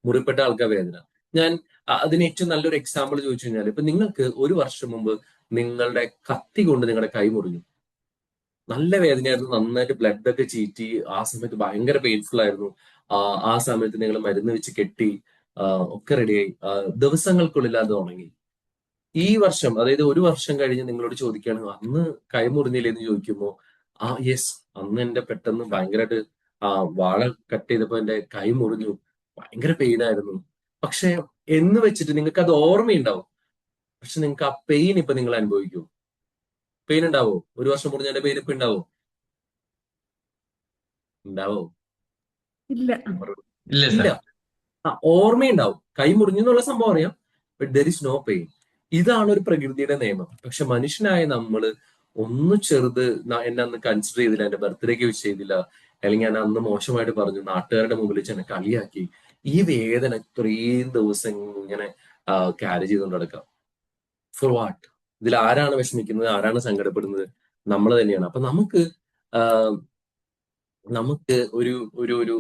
മുറിപ്പെട്ട ആൾക്കാ വേദന. ഞാൻ അതിന് ഏറ്റവും നല്ലൊരു എക്സാമ്പിൾ ചോദിച്ചു കഴിഞ്ഞാൽ, ഇപ്പൊ നിങ്ങൾക്ക് 1 വർഷം മുമ്പ് നിങ്ങളുടെ കത്തി കൊണ്ട് നിങ്ങളുടെ കൈ മുറിഞ്ഞു, നല്ല വേദനയായിരുന്നു, നന്നായിട്ട് ബ്ലഡ് ഒക്കെ ചീറ്റി, ആ സമയത്ത് ഭയങ്കര പെയിൻഫുൾ ആയിരുന്നു. ആ സമയത്ത് നിങ്ങൾ മരുന്ന് വെച്ച് കെട്ടി, ഒക്കെ റെഡിയായി, ദിവസങ്ങൾക്കുള്ളിൽ അത് ഉണങ്ങി. ഈ വർഷം, അതായത് 1 വർഷം കഴിഞ്ഞ് നിങ്ങളോട് ചോദിക്കുകയാണ് അന്ന് കൈ മുറിഞ്ഞില്ലേ എന്ന് ചോദിക്കുമ്പോൾ, യെസ്, അന്ന് എന്റെ പെട്ടെന്ന് ഭയങ്കരമായിട്ട് വാഴ കട്ട് ചെയ്തപ്പോ എന്റെ കൈ മുറിഞ്ഞു, ഭയങ്കര പെയിൻ ആയിരുന്നു. പക്ഷെ എന്ന് വെച്ചിട്ട് നിങ്ങൾക്ക് അത് ഓർമ്മയുണ്ടാവും, പക്ഷെ നിങ്ങൾക്ക് ആ പെയിൻ ഇപ്പൊ നിങ്ങൾ അനുഭവിക്കൂ? പെയിൻ ഉണ്ടാവോ? 1 വർഷം മുറിഞ്ഞതിന്റെ പെയിൻ ഇപ്പൊ ഉണ്ടാവോ? ഉണ്ടാവോ? ഇല്ല. ഇല്ല ഇല്ല. സാർ. ഓർമ്മയുണ്ടാവും, കൈ മുറിഞ്ഞു എന്നുള്ള സംഭവം അറിയാം, but there is no pain. ഇതാണ് ഒരു പ്രകൃതിയുടെ നിയമം. പക്ഷെ മനുഷ്യനായ നമ്മള് ഒന്ന് ചെറുത് എന്നെ അന്ന് കൺസിഡർ ചെയ്തില്ല, എന്റെ ബർത്ത്ഡേക്ക് വിഷ് ചെയ്തില്ല, അല്ലെങ്കിൽ ഞാൻ അന്ന് മോശമായിട്ട് പറഞ്ഞു, നാട്ടുകാരുടെ മുമ്പിൽ വെച്ച് എന്നെ കളിയാക്കി, ഈ വേദന ഇത്രയും ദിവസം ഇങ്ങനെ ക്യാരി ചെയ്തുകൊണ്ട് നടക്കാം. For what? ഇതിൽ ആരാണ് വിഷമിക്കുന്നത്, ആരാണ് സങ്കടപ്പെടുന്നത്? നമ്മൾ തന്നെയാണ്. അപ്പൊ നമുക്ക് ഒരു ഒരു ഒരു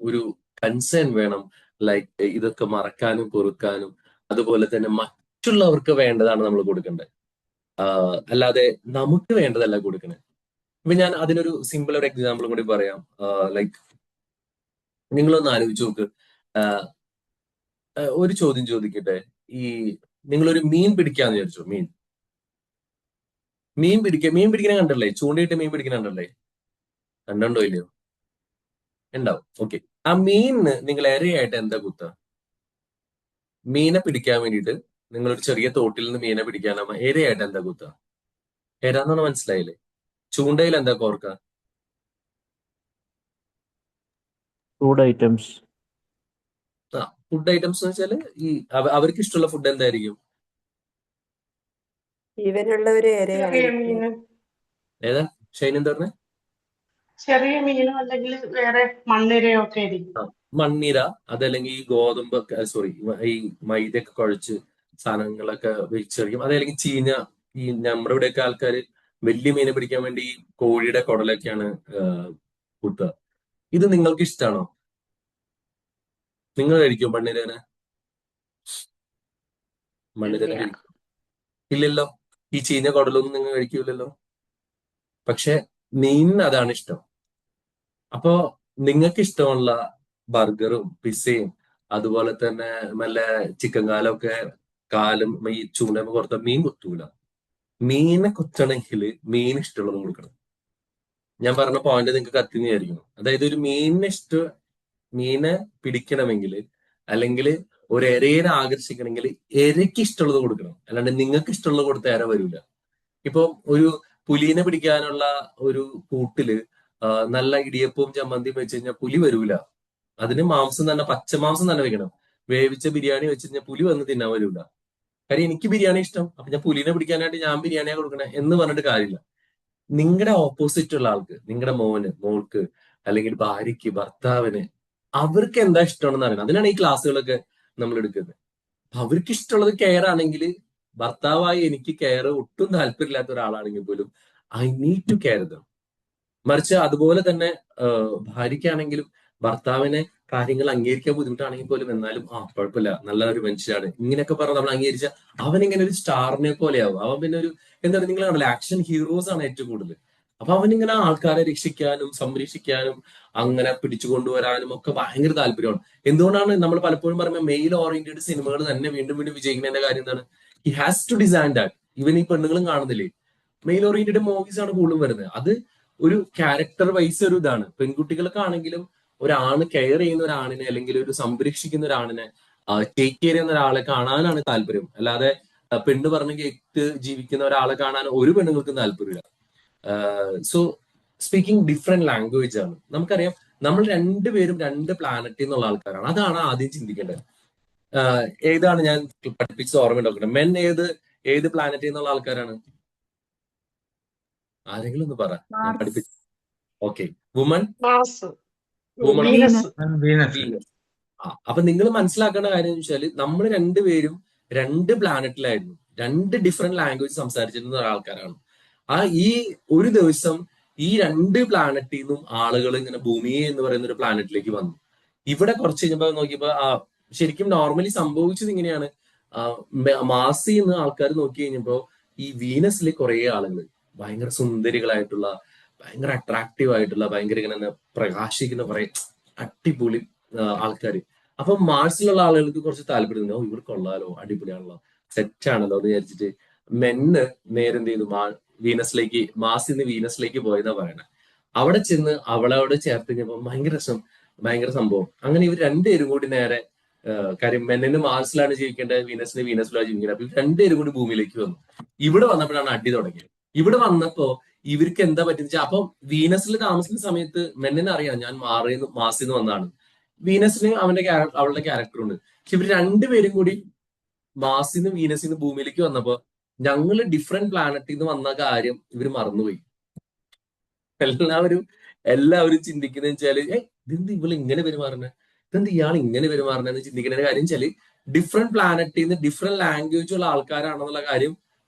ഒരു കൺസേൺ വേണം, ലൈക്ക് ഇതൊക്കെ മറക്കാനും പൊറുക്കാനും. അതുപോലെ തന്നെ മറ്റുള്ളവർക്ക് വേണ്ടതാണ് നമ്മൾ കൊടുക്കേണ്ടത്, അല്ലാതെ നമുക്ക് വേണ്ടതല്ല കൊടുക്കണേ. ഇപ്പൊ ഞാൻ അതിനൊരു സിമ്പിൾ ഒരു എക്സാമ്പിൾ കൂടി പറയാം. ലൈക്ക് നിങ്ങളൊന്ന് ആലോചിച്ച് നോക്ക്. ഒരു ചോദ്യം ചോദിക്കട്ടെ. ഈ നിങ്ങളൊരു മീൻ പിടിക്കാന്ന് വിചാരിച്ചു. മീൻ പിടിക്കണ കണ്ടല്ലേ? ചൂണ്ടയിട്ട് മീൻ പിടിക്കണ കണ്ടല്ലേ? കണ്ടോ ഇല്ലയോ? ഉണ്ടാവും. ഓക്കെ. ആ മീനിന് നിങ്ങൾ ഇരയായിട്ട് എന്താ കുത്തുക? മീനെ പിടിക്കാൻ വേണ്ടിയിട്ട് നിങ്ങളൊരു ചെറിയ തോട്ടിൽ നിന്ന് മീനെ പിടിക്കാനാകുമ്പോ ഇരയായിട്ട് എന്താ കുത്തുക? ഇരാന്നാണ്, മനസ്സിലായില്ലേ? ചൂണ്ടയിൽ എന്താ കോർക്കുക? Food items. ഫുഡ് ഐറ്റംസ് എന്ന് വെച്ചാല് ഈ അവർക്ക് ഇഷ്ടമുള്ള ഫുഡ് എന്തായിരിക്കും? ജീവനുള്ളവര് ചെറിയ ഇരയായിരിക്കും. മീന്, ഏതാ ഷൈൻ എന്താ പറഞ്ഞേ? ചെറിയ മീനോ അല്ലെങ്കിൽ വേറെ മണ്ണിരയോ ഒക്കെ ആയിരിക്കും. മണ്ണിര, അതല്ലെങ്കിൽ ഈ ഗോതമ്പ്, സോറി, ഈ മൈദയൊക്കെ കുഴച്ച് സാധനങ്ങളൊക്കെ വെച്ചറിയും. അതല്ലെങ്കിൽ ചീഞ്ഞ, ഈ നമ്മുടെ ഇവിടെയൊക്കെ ആൾക്കാർ വലിയ മീനെ പിടിക്കാൻ വേണ്ടി ഈ കോഴിയുടെ കുടലൊക്കെയാണ് കുത്തുക. ഇത് നിങ്ങൾക്ക് ഇഷ്ടമാണോ? നിങ്ങൾ കഴിക്കുമോ മണ്ണിരനെ? മണ്ണിരനെ ഇല്ല. കഴിക്കും? ഇല്ലല്ലോ. ഈ ചീഞ്ഞ കുടലൊന്നും നിങ്ങൾ കഴിക്കൂലല്ലോ. പക്ഷെ മീനിന് അതാണ് ഇഷ്ടം. അപ്പോ നിങ്ങൾക്ക് ഇഷ്ടമുള്ള ബർഗറും പിസ്സയും അതുപോലെ തന്നെ നല്ല ചിക്കൻ കാലും ഈ ചൂണ്ടമ്മ പുറത്ത മീൻ കുത്തൂല. മീനെ കുത്തണമെങ്കിൽ മീൻ ഇഷ്ടമുള്ളത് കൊടുക്കണം. ഞാൻ പറഞ്ഞ പോയിന്റ് നിങ്ങൾക്ക് കത്തിന്ന് വിചാരിക്കുന്നു. അതായത് ഒരു മീനെ പിടിക്കണമെങ്കിൽ, അല്ലെങ്കിൽ ഒരു ഇരയെ ആകർഷിക്കണമെങ്കിൽ ഇരയ്ക്ക് ഇഷ്ടമുള്ളത് കൊടുക്കണം, അല്ലാണ്ട് നിങ്ങൾക്ക് ഇഷ്ടമുള്ളത് കൊടുത്ത ഇര വരില്ല. ഇപ്പൊ ഒരു പുലിനെ പിടിക്കാനുള്ള ഒരു കൂട്ടില് നല്ല ഇടിയപ്പവും ചമ്മന്തിയും വെച്ച് കഴിഞ്ഞാൽ പുലി വരൂല. അതിന് മാംസം തന്നെ, പച്ചമാംസം തന്നെ വെക്കണം. വേവിച്ച ബിരിയാണി വെച്ച് കഴിഞ്ഞാൽ പുലി വന്ന് തിന്നാൻ വരൂല. കാര്യം എനിക്ക് ബിരിയാണി ഇഷ്ടം, അപ്പൊ ഞാൻ പുലിനെ പിടിക്കാനായിട്ട് ഞാൻ ബിരിയാണിയാ കൊടുക്കണേ എന്ന് പറഞ്ഞിട്ട് കാര്യമില്ല. നിങ്ങളുടെ ഓപ്പോസിറ്റ് ഉള്ള ആൾക്ക്, നിങ്ങളുടെ മോൾക്ക്, അല്ലെങ്കിൽ ഭാര്യയ്ക്ക്, ഭർത്താവിന്, അവർക്ക് എന്താ ഇഷ്ടമാണെന്ന് അറിയണം. അതിനാണ് ഈ ക്ലാസ്സുകളൊക്കെ നമ്മൾ എടുക്കുന്നത്. അപ്പൊ അവർക്ക് ഇഷ്ടമുള്ളത് കെയർ ആണെങ്കിൽ, ഭർത്താവായി എനിക്ക് കെയർ ഒട്ടും താല്പര്യമില്ലാത്ത ഒരാളാണെങ്കിൽ പോലും I need to care them. മറിച്ച് അതുപോലെ തന്നെ ഭാര്യയ്ക്കാണെങ്കിലും ഭർത്താവിനെ കാര്യങ്ങൾ അംഗീകരിക്കാൻ ബുദ്ധിമുട്ടാണെങ്കിൽ പോലും, എന്നാലും കുഴപ്പമില്ല, നല്ല ഒരു മനുഷ്യരാണ്, ഇങ്ങനെയൊക്കെ പറഞ്ഞ് നമ്മൾ അംഗീകരിച്ച അവൻ ഇങ്ങനെ ഒരു സ്റ്റാറിനെ പോലെയാവും. അവൻ പിന്നെ ഒരു എന്താ പറയുക, നിങ്ങൾ കണ്ടല്ലോ, ആക്ഷൻ ഹീറോസ് ആണ് ഏറ്റവും കൂടുതൽ. അപ്പൊ അവനിങ്ങനെ ആൾക്കാരെ രക്ഷിക്കാനും സംരക്ഷിക്കാനും അങ്ങനെ പിടിച്ചു കൊണ്ടുവരാനും ഒക്കെ ഭയങ്കര താല്പര്യമാണ്. എന്തുകൊണ്ടാണ് നമ്മൾ പലപ്പോഴും പറയുമ്പോൾ മെയിൽ ഓറിയന്റഡ് സിനിമകൾ തന്നെ വീണ്ടും വീണ്ടും വിജയിക്കുന്നതിന്റെ കാര്യം എന്താണ്? He has to design that. ഇവൻ ഈ പെണ്ണുങ്ങളും കാണുന്നില്ലേ, മെയിൽ ഓറിയന്റഡ് മൂവീസ് ആണ് കൂടുതലും വരുന്നത്. അത് ഒരു ക്യാരക്ടർ വൈസ് ഒരു ഇതാണ്. പെൺകുട്ടികൾക്കാണെങ്കിലും ഒരാണ് കെയർ ചെയ്യുന്ന ഒരാണിനെ അല്ലെങ്കിൽ ഒരു സംരക്ഷിക്കുന്ന ഒരാണിനെ ടേക്ക് കെയർ ചെയ്യുന്ന ഒരാളെ കാണാനാണ് താല്പര്യം. അല്ലാതെ പെണ്ണ് പറഞ്ഞ് കേട്ട് ജീവിക്കുന്ന ഒരാളെ കാണാൻ ഒരു പെണ്ണുങ്ങൾക്കും താല്പര്യമില്ല. സോ സ്പീക്കിംഗ് ഡിഫറെന്റ് ലാംഗ്വേജ് ആണ്. നമുക്കറിയാം നമ്മൾ രണ്ടുപേരും രണ്ട് പ്ലാനറ്റിൽ നിന്നുള്ള ആൾക്കാരാണ്. അതാണ് ആദ്യം ചിന്തിക്കേണ്ടത്. ഏതാണ് ഞാൻ പഠിപ്പിച്ച ഓർമ്മ ഉണ്ടാക്കുന്നത്? മെൻ ഏത് പ്ലാനറ്റിൽ നിന്നുള്ള ആൾക്കാരാണ്? ആരെങ്കിലും ഒന്ന് പറ, ഞാൻ മാർസ്. പഠിപ്പിച്ചു. Okay. Woman Mars woman Venus Venus. Venus. അപ്പൊ നിങ്ങൾ മനസ്സിലാക്കേണ്ട കാര്യം എന്ന് വെച്ചാൽ നമ്മൾ രണ്ടുപേരും രണ്ട് പ്ലാനറ്റിലായിരുന്നു, രണ്ട് ഡിഫറെന്റ് ലാംഗ്വേജ് സംസാരിച്ചിരുന്ന ആൾക്കാരാണ്. ഈ ഒരു ദിവസം ഈ രണ്ട് പ്ലാനറ്റിൽ നിന്നും ആളുകൾ ഇങ്ങനെ ഭൂമിയെ എന്ന് പറയുന്ന ഒരു പ്ലാനറ്റിലേക്ക് വന്നു. ഇവിടെ കുറച്ച് കഴിഞ്ഞപ്പോ നോക്കിയപ്പോ ശരിക്കും നോർമലി സംഭവിച്ചത് ഇങ്ങനെയാണ്. മാസിൽ നിന്ന് ആൾക്കാർ നോക്കി കഴിഞ്ഞപ്പോ ഈ വീനസിലെ കുറെ ആളുകൾ ഭയങ്കര സുന്ദരികളായിട്ടുള്ള, ഭയങ്കര അട്രാക്റ്റീവ് ആയിട്ടുള്ള, ഭയങ്കര ഇങ്ങനെ പ്രകാശിക്കുന്ന കുറെ അടിപൊളി ആൾക്കാർ. അപ്പൊ മാർസിലുള്ള ആളുകൾക്ക് കുറച്ച് താല്പര്യം, ഇവർ കൊള്ളാലോ, അടിപൊളിയാണല്ലോ, സെറ്റാണല്ലോ എന്ന് വിചാരിച്ചിട്ട് മെന്ന് നേരെന്ത് ചെയ്തു, വീനസിലേക്ക്, മാസിൽ നിന്ന് വീനസിലേക്ക് പോയെന്നാ പറയണേ. അവിടെ ചെന്ന് അവളോട് ചേർത്ത് കഴിഞ്ഞപ്പോ ഭയങ്കര രസം, ഭയങ്കര സംഭവം. അങ്ങനെ ഇവർ രണ്ടുപേരും കൂടി നേരെ കാര്യം മെന്നിന് മാർസിലാണ് ജീവിക്കേണ്ടത്, വീനസിന് വീനസിലാണ് ജീവിക്കേണ്ടത്. അപ്പൊ രണ്ടുപേരും കൂടി ഭൂമിയിലേക്ക് വന്നു. ഇവിടെ വന്നപ്പോഴാണ് അടി തുടങ്ങിയത്. ഇവിടെ വന്നപ്പോ ഇവർക്ക് എന്താ പറ്റുന്ന വെച്ചാൽ, അപ്പൊ വീനസിൽ താമസിക്കുന്ന സമയത്ത് മെന്നിന് അറിയാം ഞാൻ മാസിൽ നിന്ന് വന്നതാണ്. വീനസിന് അവളുടെ ക്യാരക്ടർ ഉണ്ട്. പക്ഷെ ഇവർ രണ്ടുപേരും കൂടി മാസിൽ നിന്ന് വീനസിൽ നിന്ന് ഭൂമിയിലേക്ക് വന്നപ്പോ ഞങ്ങള് ഡിഫറെന്റ് പ്ലാനറ്റിൽ നിന്ന് വന്ന കാര്യം ഇവർ മറന്നുപോയി. എല്ലാവരും ചിന്തിക്കുന്നത് വെച്ചാല് ഇതെന്ത് ഇവള് ഇങ്ങനെ പെരുമാറുന്നത്, ഇതെന്ത് ഇയാൾ ഇങ്ങനെ പെരുമാറുന്നതെന്ന് ചിന്തിക്കുന്ന കാര്യം വെച്ചാല് ഡിഫറെന്റ് പ്ലാനറ്റിൽ നിന്ന് ഡിഫറെന്റ് ലാംഗ്വേജ് ഉള്ള ആൾക്കാരാണെന്നുള്ള കാര്യം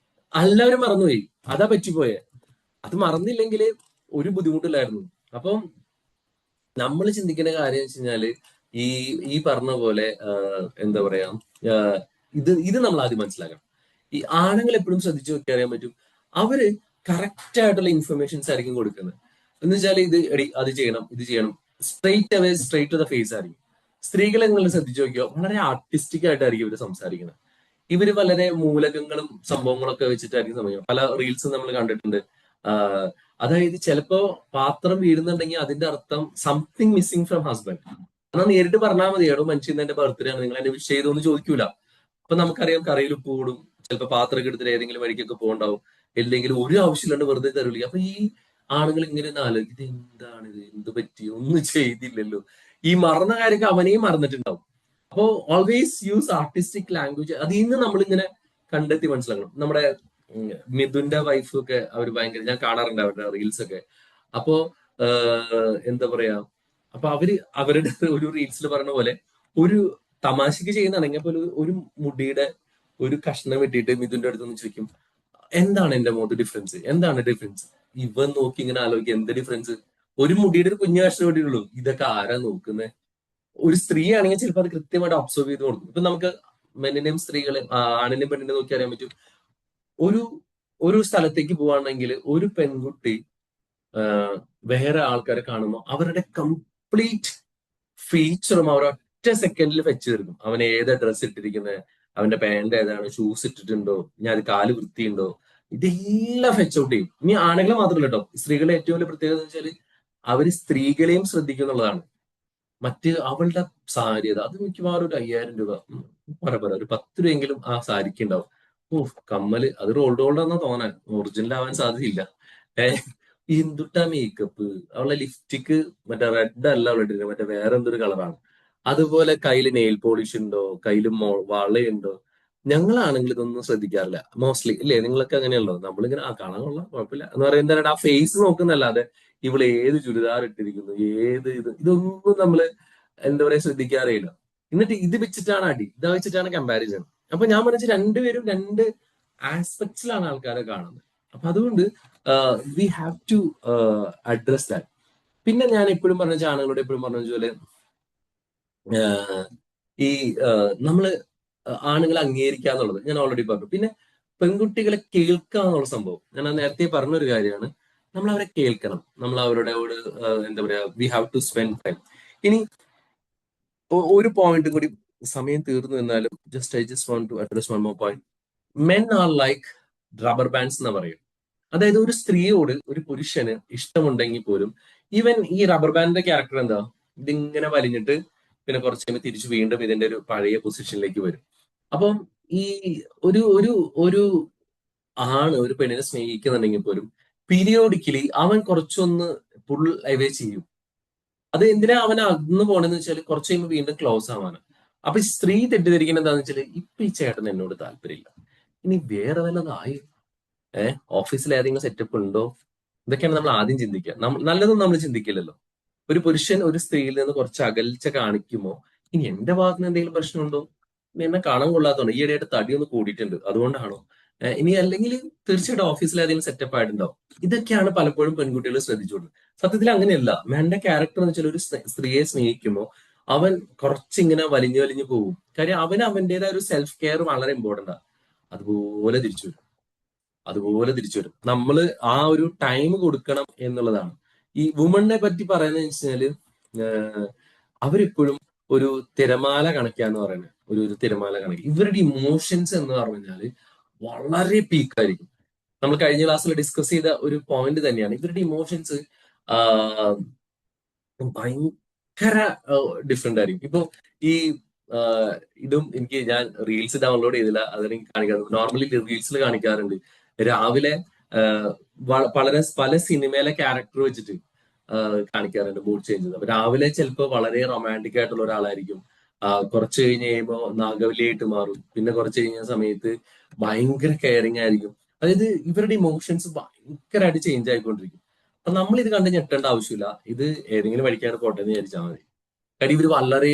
എല്ലാവരും മറന്നുപോയി. അതാ പറ്റിപ്പോയെ. അത് മറന്നില്ലെങ്കിൽ ഒരു ബുദ്ധിമുട്ടില്ലായിരുന്നു. അപ്പം നമ്മൾ ചിന്തിക്കുന്ന കാര്യം വെച്ച് കഴിഞ്ഞാല് ഈ പറഞ്ഞ പോലെ എന്താ പറയാ, ഇത് നമ്മൾ ആദ്യം മനസ്സിലാക്കണം. ഈ ആണുങ്ങൾ എപ്പോഴും ശ്രദ്ധിച്ചു നോക്കി അറിയാൻ പറ്റും, അവര് കറക്റ്റ് ആയിട്ടുള്ള ഇൻഫർമേഷൻസ് ആയിരിക്കും കൊടുക്കുന്നത്. എന്ന് വെച്ചാൽ അത് ചെയ്യണം, ഇത് ചെയ്യണം, സ്ട്രെയിറ്റ് ടു ദ ഫേസ് ആയിരിക്കും. സ്ത്രീകളെ നിങ്ങൾ ശ്രദ്ധിച്ചു നോക്കിയോ, വളരെ ആർട്ടിസ്റ്റിക് ആയിട്ടായിരിക്കും ഇവര് സംസാരിക്കുന്നത്. ഇവര് വളരെ മൂലകങ്ങളും സംഭവങ്ങളൊക്കെ വെച്ചിട്ടായിരിക്കും സമയം. പല റീൽസും നമ്മൾ കണ്ടിട്ടുണ്ട്. അതായത് ചിലപ്പോ പാത്രം വീഴുന്നുണ്ടെങ്കിൽ അതിന്റെ അർത്ഥം സംതിങ് മിസ്സിംഗ് ഫ്രം ഹസ്ബൻഡ്. എന്നാൽ നേരിട്ട് പറഞ്ഞാൽ മതി, എടോ മനുഷ്യൻ എന്റെ ബർത്ത്ഡേ ആണ്, നിങ്ങൾ എന്നെ വിഷ് ചെയ്തൊന്നും ചോദിക്കൂല. അപ്പൊ നമുക്കറിയാം കറിയിൽ ഉപ്പ് കൂടും, ചിലപ്പോ പാത്രമൊക്കെ എടുത്തിട്ട് ഏതെങ്കിലും വഴിക്കൊക്കെ പോകണ്ടാവും, എന്തെങ്കിലും ഒരു ആവശ്യമില്ലാണ്ട് വെറുതെ തരുള്ളൂ. അപ്പൊ ഈ ആളുകൾ ഇങ്ങനെ ആലോചിക്കും, ഇത് എന്താണിത്, എന്ത് പറ്റി, ഒന്നും ചെയ്തില്ലല്ലോ. ഈ മറന്ന കാര്യമൊക്കെ അവനെയും മറന്നിട്ടുണ്ടാവും. അപ്പോ ഓൾവേസ് യൂസ് ആർട്ടിസ്റ്റിക് ലാംഗ്വേജ്. അതിൽ നിന്ന് നമ്മളിങ്ങനെ കണ്ടെത്തി മനസ്സിലാക്കണം. നമ്മുടെ മിഥുന്റെ വൈഫൊക്കെ അവർ ഭയങ്കര, ഞാൻ കാണാറുണ്ട് അവരുടെ റീൽസ് ഒക്കെ. അപ്പോ എന്താ പറയാ, അപ്പൊ അവരുടെ ഒരു റീൽസിൽ പറഞ്ഞ പോലെ ഒരു തമാശക്ക് ചെയ്യുന്നതാണെങ്കിൽ പോലും ഒരു മുടിയുടെ ഒരു കഷ്ണം വെട്ടിയിട്ട് മിഥുന്റെ അടുത്ത് നിന്ന് ചോദിക്കും, എന്താണ് എന്റെ മുഖത്ത് ഡിഫറൻസ്, എന്താണ് ഡിഫറൻസ്? ഇവൻ നോക്കി ഇങ്ങനെ ആലോചിക്കുക, എന്ത് ഡിഫറൻസ്, ഒരു മുടിയുടെ ഒരു കുഞ്ഞു കഷ്ണം വെട്ടിയിട്ടുള്ളൂ, ഇതൊക്കെ ആരാ നോക്കുന്നത്? ഒരു സ്ത്രീ ആണെങ്കിൽ ചിലപ്പോൾ അത് കൃത്യമായിട്ട് ഒബ്സർവ് ചെയ്ത് കൊടുക്കും. ഇപ്പൊ നമുക്ക് മെന്നിനെയും സ്ത്രീകളെയും ആണിനെയും പെണ്ണിനെ നോക്കി അറിയാൻ പറ്റും. ഒരു സ്ഥലത്തേക്ക് പോവാണെങ്കിൽ ഒരു പെൺകുട്ടി വേറെ ആൾക്കാരെ കാണുമ്പോൾ അവരുടെ കംപ്ലീറ്റ് ഫീച്ചറും അവർ ഒറ്റ സെക്കൻഡിൽ വെച്ച് തീർക്കും. അവൻ ഏതാ ഡ്രസ്സ് ഇട്ടിരിക്കുന്നത്, അവന്റെ പാന്റ് ഏതാണ്, ഷൂസ് ഇട്ടിട്ടുണ്ടോ, ഞാൻ അത് കാല് വൃത്തിയുണ്ടോ, ഇതെല്ലാം ഫെച്ച് ഔട്ട് ചെയ്യും. ഇനി ആണുങ്ങളെ മാത്രമല്ല കേട്ടോ, സ്ത്രീകളെ ഏറ്റവും വലിയ പ്രത്യേകത എന്ന് വെച്ചാൽ അവര് സ്ത്രീകളെയും ശ്രദ്ധിക്കും എന്നുള്ളതാണ്. മറ്റ് അവളുടെ സാരി അത് മിക്കവാറും ഒരു 5000 രൂപ ഒരു 10 രൂപയെങ്കിലും ആ സാരിക്ക് ഉണ്ടാവും. കമ്മല് അത് റോൾഡ് ആണെന്നാ തോന്നാൻ, ഒറിജിനൽ ആവാൻ സാധ്യതയില്ല. എന്തുട്ടാ മേക്കപ്പ്, അവളെ ലിപ്സ്റ്റിക്ക് മറ്റേ റെഡ് അല്ല അവളിട്ടിരുന്നത്, മറ്റേ വേറെ എന്തൊരു കളറാണ്. അതുപോലെ കയ്യില് നെയിൽ പോളിഷ് ഉണ്ടോ, കയ്യില് വളയുണ്ടോ. ഞങ്ങളാണെങ്കിൽ ഇതൊന്നും ശ്രദ്ധിക്കാറില്ല മോസ്റ്റ്ലി, ഇല്ലേ? നിങ്ങളൊക്കെ അങ്ങനെയല്ലോ, നമ്മളിങ്ങനെ കാണാൻ കൊള്ളാം, കുഴപ്പമില്ല എന്ന് പറയുന്നത് ആ ഫേസ് നോക്കുന്നല്ലാതെ ഇവള് ഏത് ചുരിദാർ ഇട്ടിരിക്കുന്നു, ഇതൊന്നും നമ്മള് എന്താ പറയാ ശ്രദ്ധിക്കാറേയില്ല. എന്നിട്ട് ഇത് വെച്ചിട്ടാണ് അടി, ഇതാ വെച്ചിട്ടാണ് കമ്പാരിസൺ. അപ്പൊ ഞാൻ പറഞ്ഞ രണ്ടുപേരും രണ്ട് ആസ്പെക്ട്സിലാണ് ആൾക്കാരെ കാണുന്നത്. അപ്പൊ അതുകൊണ്ട് we have to address that. പിന്നെ ഞാൻ എപ്പോഴും പറഞ്ഞ ആണുങ്ങളോട് എപ്പോഴും പറഞ്ഞ പോലെ ഈ നമ്മള് ആണുങ്ങളെ അംഗീകരിക്കുക എന്നുള്ളത് ഞാൻ ഓൾറെഡി പറഞ്ഞു. പിന്നെ പെൺകുട്ടികളെ കേൾക്കുക എന്നുള്ള സംഭവം ഞാൻ നേരത്തെ പറഞ്ഞൊരു കാര്യമാണ്. നമ്മൾ അവരെ കേൾക്കണം. നമ്മൾ അവരോട് എന്താ പറയാ, we have to spend time. ഇനി ഒരു പോയിന്റ് കൂടി, സമയം തീർന്നു എന്നാലും I just want to address one more point. Men are like rubber bands എന്ന് പറയും. അതായത് ഒരു സ്ത്രീയോട് ഒരു പുരുഷന് ഇഷ്ടമുണ്ടെങ്കിൽ പോലും ഈവൻ ഈ റബ്ബർ ബാൻഡിന്റെ ക്യാരക്ടർ എന്താ, ഇതിങ്ങനെ വലിഞ്ഞിട്ട് പിന്നെ കുറച്ച് കഴിയുമ്പോൾ തിരിച്ച് വീണ്ടും ഇതിന്റെ ഒരു പഴയ പൊസിഷനിലേക്ക് വരും. അപ്പം ഈ ഒരു ഒരു ഒരു ആണ് ഒരു പെണ്ണിനെ സ്നേഹിക്കുന്നുണ്ടെങ്കിൽ പോലും പീരിയോഡിക്കലി അവൻ കുറച്ചൊന്ന് പുൾ അവേ ചെയ്യും. അത് എന്തിനാ അവൻ അകന്നു പോണെന്ന് വെച്ചാൽ കുറച്ച് കഴിയുമ്പോൾ വീണ്ടും ക്ലോസ് ആവാനാണ്. അപ്പൊ ഈ സ്ത്രീ തെറ്റിദ്ധരിക്കുന്നത് എന്താണെന്ന് വെച്ചാൽ ഇപ്പൊ ഈ ചേട്ടൻ എന്നോട് താല്പര്യമില്ല, ഇനി വേറെ വല്ലതായി ഓഫീസിൽ ഏതെങ്കിലും സെറ്റപ്പ് ഉണ്ടോ, ഇതൊക്കെയാണ് നമ്മൾ ആദ്യം ചിന്തിക്കുക. നല്ലതൊന്നും നമ്മൾ ചിന്തിക്കില്ലല്ലോ. ഒരു പുരുഷൻ ഒരു സ്ത്രീയിൽ നിന്ന് കുറച്ച് അകൽച്ച കാണിക്കുമോ, ഇനി എന്റെ ഭാഗത്ത് നിന്ന് എന്തെങ്കിലും പ്രശ്നമുണ്ടോ, ഇനി എന്നെ കാണാൻ കൊള്ളാത്തതുണ്ടോ, ഈയിടെയായിട്ട് തടി ഒന്ന് കൂടിയിട്ടുണ്ട് അതുകൊണ്ടാണോ, ഇനി അല്ലെങ്കിൽ തീർച്ചയായിട്ടും ഓഫീസിൽ ഏതെങ്കിലും സെറ്റപ്പ് ആയിട്ടുണ്ടാവും. ഇതൊക്കെയാണ് പലപ്പോഴും പെൺകുട്ടികൾ ശ്രദ്ധിച്ചോളൂ. സത്യത്തിൽ അങ്ങനെയല്ല. മാന്റെ ക്യാരക്ടർ എന്ന് വെച്ചാൽ ഒരു സ്ത്രീയെ സ്നേഹിക്കുമ്പോൾ അവൻ കുറച്ചിങ്ങനെ വലിഞ്ഞു വലിഞ്ഞു പോകും. കാര്യം അവന്റേതായ ഒരു സെൽഫ് കെയർ വളരെ ഇമ്പോർട്ടൻ്റ് ആണ്. അതുപോലെ തിരിച്ചു വരും. നമ്മൾ ആ ഒരു ടൈം കൊടുക്കണം എന്നുള്ളതാണ്. ഈ വുമണിനെ പറ്റി പറയുന്നത് വെച്ചാല് അവരെപ്പോഴും ഒരു തിരമാല കണക്കാന്ന് പറയുന്നത്. ഒരു തിരമാല കണക്ക്. ഇവരുടെ ഇമോഷൻസ് എന്ന് പറഞ്ഞാല് വളരെ പീക്കായിരിക്കും. നമ്മൾ കഴിഞ്ഞ ക്ലാസ്സിൽ ഡിസ്കസ് ചെയ്ത ഒരു പോയിന്റ് തന്നെയാണ്. ഇവരുടെ ഇമോഷൻസ് ഭയങ്കര ഡിഫറെന്റ് ആയിരിക്കും. ഇപ്പൊ ഈ ഇതും ഞാൻ റീൽസ് ഡൗൺലോഡ് ചെയ്തില്ല, അതെനിക്ക് കാണിക്കാറുണ്ട്. നോർമലി റീൽസിൽ കാണിക്കാറുണ്ട്. രാവിലെ പല സിനിമയിലെ ക്യാരക്ടർ വെച്ചിട്ട് കാണിക്കാറുണ്ട് മൂഡ് ചേഞ്ച്. അപ്പൊ രാവിലെ ചിലപ്പോൾ വളരെ റൊമാൻറ്റിക് ആയിട്ടുള്ള ഒരാളായിരിക്കും, കുറച്ച് കഴിഞ്ഞ് കഴിയുമ്പോൾ നാഗവലിയായിട്ട് മാറും, പിന്നെ കുറച്ച് കഴിഞ്ഞ സമയത്ത് ഭയങ്കര കെയറിങ് ആയിരിക്കും. അതായത് ഇവരുടെ ഇമോഷൻസ് ഭയങ്കരമായിട്ട് ചേഞ്ച് ആയിക്കൊണ്ടിരിക്കും. അപ്പൊ നമ്മൾ ഇത് കണ്ട് ഞെട്ടേണ്ട ആവശ്യമില്ല. ഇത് ഏതെങ്കിലും വഴിക്കാണ് പോട്ടെ എന്ന് വിചാരിച്ചാൽ മതി. കാര്യം ഇവർ വളരെ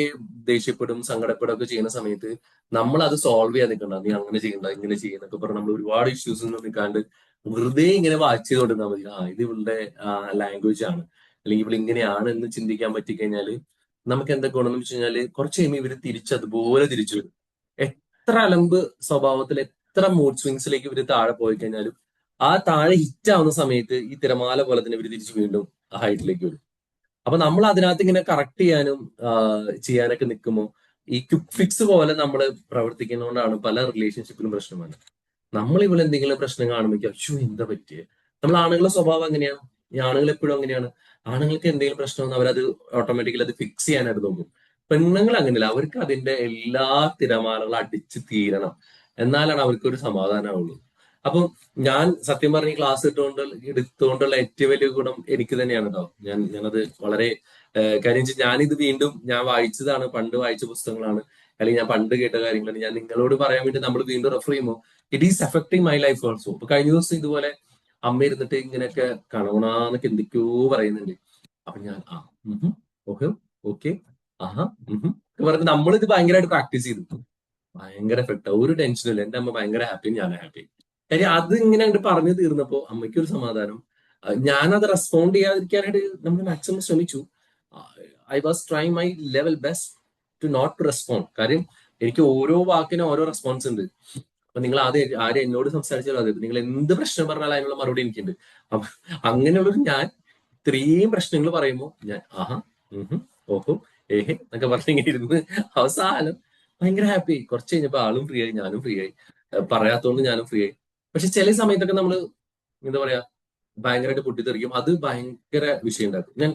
ദേഷ്യപ്പെടും, സങ്കടപ്പെടും ഒക്കെ ചെയ്യുന്ന സമയത്ത് നമ്മൾ അത് സോൾവ് ചെയ്യാൻ നിൽക്കണ്ട. നീ അങ്ങനെ ചെയ്യണ്ട, ഇങ്ങനെ ചെയ്യുന്നൊക്കെ പറഞ്ഞ് നമ്മൾ ഒരുപാട് ഇഷ്യൂസ് ഒന്നും നിൽക്കാണ്ട് വെറുതെ ഇങ്ങനെ വാച്ച് ചെയ്തുകൊണ്ടിരുന്നാൽ മതി. ഇത് ഇവളുടെ ലാംഗ്വേജ് ആണ്, അല്ലെങ്കിൽ ഇവൾ ഇങ്ങനെയാണ് എന്ന് ചിന്തിക്കാൻ പറ്റിക്കഴിഞ്ഞാല് നമുക്ക് എന്താ ഗുണമെന്ന് വെച്ച് കഴിഞ്ഞാല് കുറച്ച് കഴിയുമ്പോൾ ഇവര് അതുപോലെ തിരിച്ചു വരും. എത്ര അലമ്പ് സ്വഭാവത്തിൽ, എത്ര മൂഡ് സ്വിങ്സിലേക്ക് ഇവര് താഴെ പോയി കഴിഞ്ഞാലും ആ താഴെ ഹിറ്റ് ആവുന്ന സമയത്ത് ഈ തിരമാല പോലെ തന്നെ ഇവര് തിരിച്ച് വീണ്ടും ആ ഹൈറ്റിലേക്ക് വരും. അപ്പൊ നമ്മൾ അതിനകത്ത് ഇങ്ങനെ കറക്റ്റ് ചെയ്യാനൊക്കെ നിൽക്കുമ്പോൾ ഈ ക്വിക്ക് ഫിക്സ് പോലെ നമ്മൾ പ്രവർത്തിക്കുന്നതുകൊണ്ടാണ് പല റിലേഷൻഷിപ്പിലും പ്രശ്നമാണ്. നമ്മൾ ഇവിടെ എന്തെങ്കിലും പ്രശ്നം കാണുമ്പോൾ അയ്യോ എന്താ പറ്റിയേ. നമ്മൾ ആണുങ്ങളുടെ സ്വഭാവം അങ്ങനെയാണ്. ഈ ആണുങ്ങൾ എപ്പോഴും അങ്ങനെയാണ്. ആണുങ്ങൾക്ക് എന്തെങ്കിലും പ്രശ്നം വന്നാൽ അവരത് ഓട്ടോമാറ്റിക്കലി അത് ഫിക്സ് ചെയ്യാനായിട്ട് നോക്കും. പെണ്ണുങ്ങൾ അങ്ങനെയല്ല. അവർക്ക് അതിന്റെ എല്ലാ തിരമാലകളും അടിച്ച് തീരണം, എന്നാലാണ് അവർക്ക് ഒരു സമാധാനമാവുള്ളൂ. അപ്പൊ ഞാൻ സത്യം പറഞ്ഞ ക്ലാസ് എടുത്തുകൊണ്ടുള്ള ഏറ്റവും വലിയ ഗുണം എനിക്ക് തന്നെയാണ് കേട്ടോ. ഞാനത് വളരെ കാര്യം ഞാനിത് വീണ്ടും ഞാൻ വായിച്ചതാണ്, പണ്ട് വായിച്ച പുസ്തകങ്ങളാണ്, അല്ലെങ്കിൽ ഞാൻ പണ്ട് കേട്ട കാര്യങ്ങളാണ് ഞാൻ നിങ്ങളോട് പറയാൻ വേണ്ടി നമ്മൾ വീണ്ടും റെഫർ ചെയ്യുമ്പോൾ it is affecting my life also. അപ്പൊ കഴിഞ്ഞ ദിവസം ഇതുപോലെ അമ്മ ഇരുന്നിട്ട് ഇങ്ങനെയൊക്കെ കാണണമെന്നൊക്കെ എന്തൊക്കെയോ പറയുന്നുണ്ട്. അപ്പൊ ഞാൻ ഓക്കെ ഓക്കെ പറഞ്ഞ് നമ്മളിത് ഭയങ്കരമായിട്ട് പ്രാക്ടീസ് ചെയ്തു. ഭയങ്കര എഫക്റ്റ്. ഒരു ടെൻഷനും ഇല്ല. എന്റെ അമ്മ ഭയങ്കര ഹാപ്പി, ഞാൻ ഹാപ്പി. കാര്യം അത് ഇങ്ങനെ അങ്ങോട്ട് പറഞ്ഞു തീർന്നപ്പോ അമ്മയ്ക്കൊരു സമാധാനം. ഞാനത് റെസ്പോണ്ട് ചെയ്യാതിരിക്കാനായിട്ട് നമ്മൾ മാക്സിമം ശ്രമിച്ചു. I was trying my level best to not respond. കാര്യം എനിക്ക് ഓരോ വാക്കിനും ഓരോ റെസ്പോൺസ് ഉണ്ട്. അപ്പൊ നിങ്ങൾ ആരും എന്നോട് സംസാരിച്ചാലും അതെ, നിങ്ങൾ എന്ത് പ്രശ്നം പറഞ്ഞാലും അതിനുള്ള മറുപടി എനിക്കുണ്ട്. അപ്പൊ അങ്ങനെയുള്ളൊരു ഞാൻ ഇത്രയും പ്രശ്നങ്ങൾ പറയുമ്പോൾ ഞാൻ ഓഹോ ഏഹേ എന്നൊക്കെ പറഞ്ഞിങ്ങനെ ഇരുന്ന് അവസാനം ഭയങ്കര ഹാപ്പി. കുറച്ച് കഴിഞ്ഞപ്പോ ആളും ഫ്രീ ആയി, ഞാനും ഫ്രീ ആയി. പറയാത്തോണ്ട് ഞാനും ഫ്രീ ആയി. പക്ഷെ ചില സമയത്തൊക്കെ നമ്മൾ എന്താ പറയാ ഭയങ്കരമായിട്ട് പൊട്ടിത്തെറിക്കും. അത് ഭയങ്കര വിഷയം ഉണ്ടാക്കും. ഞാൻ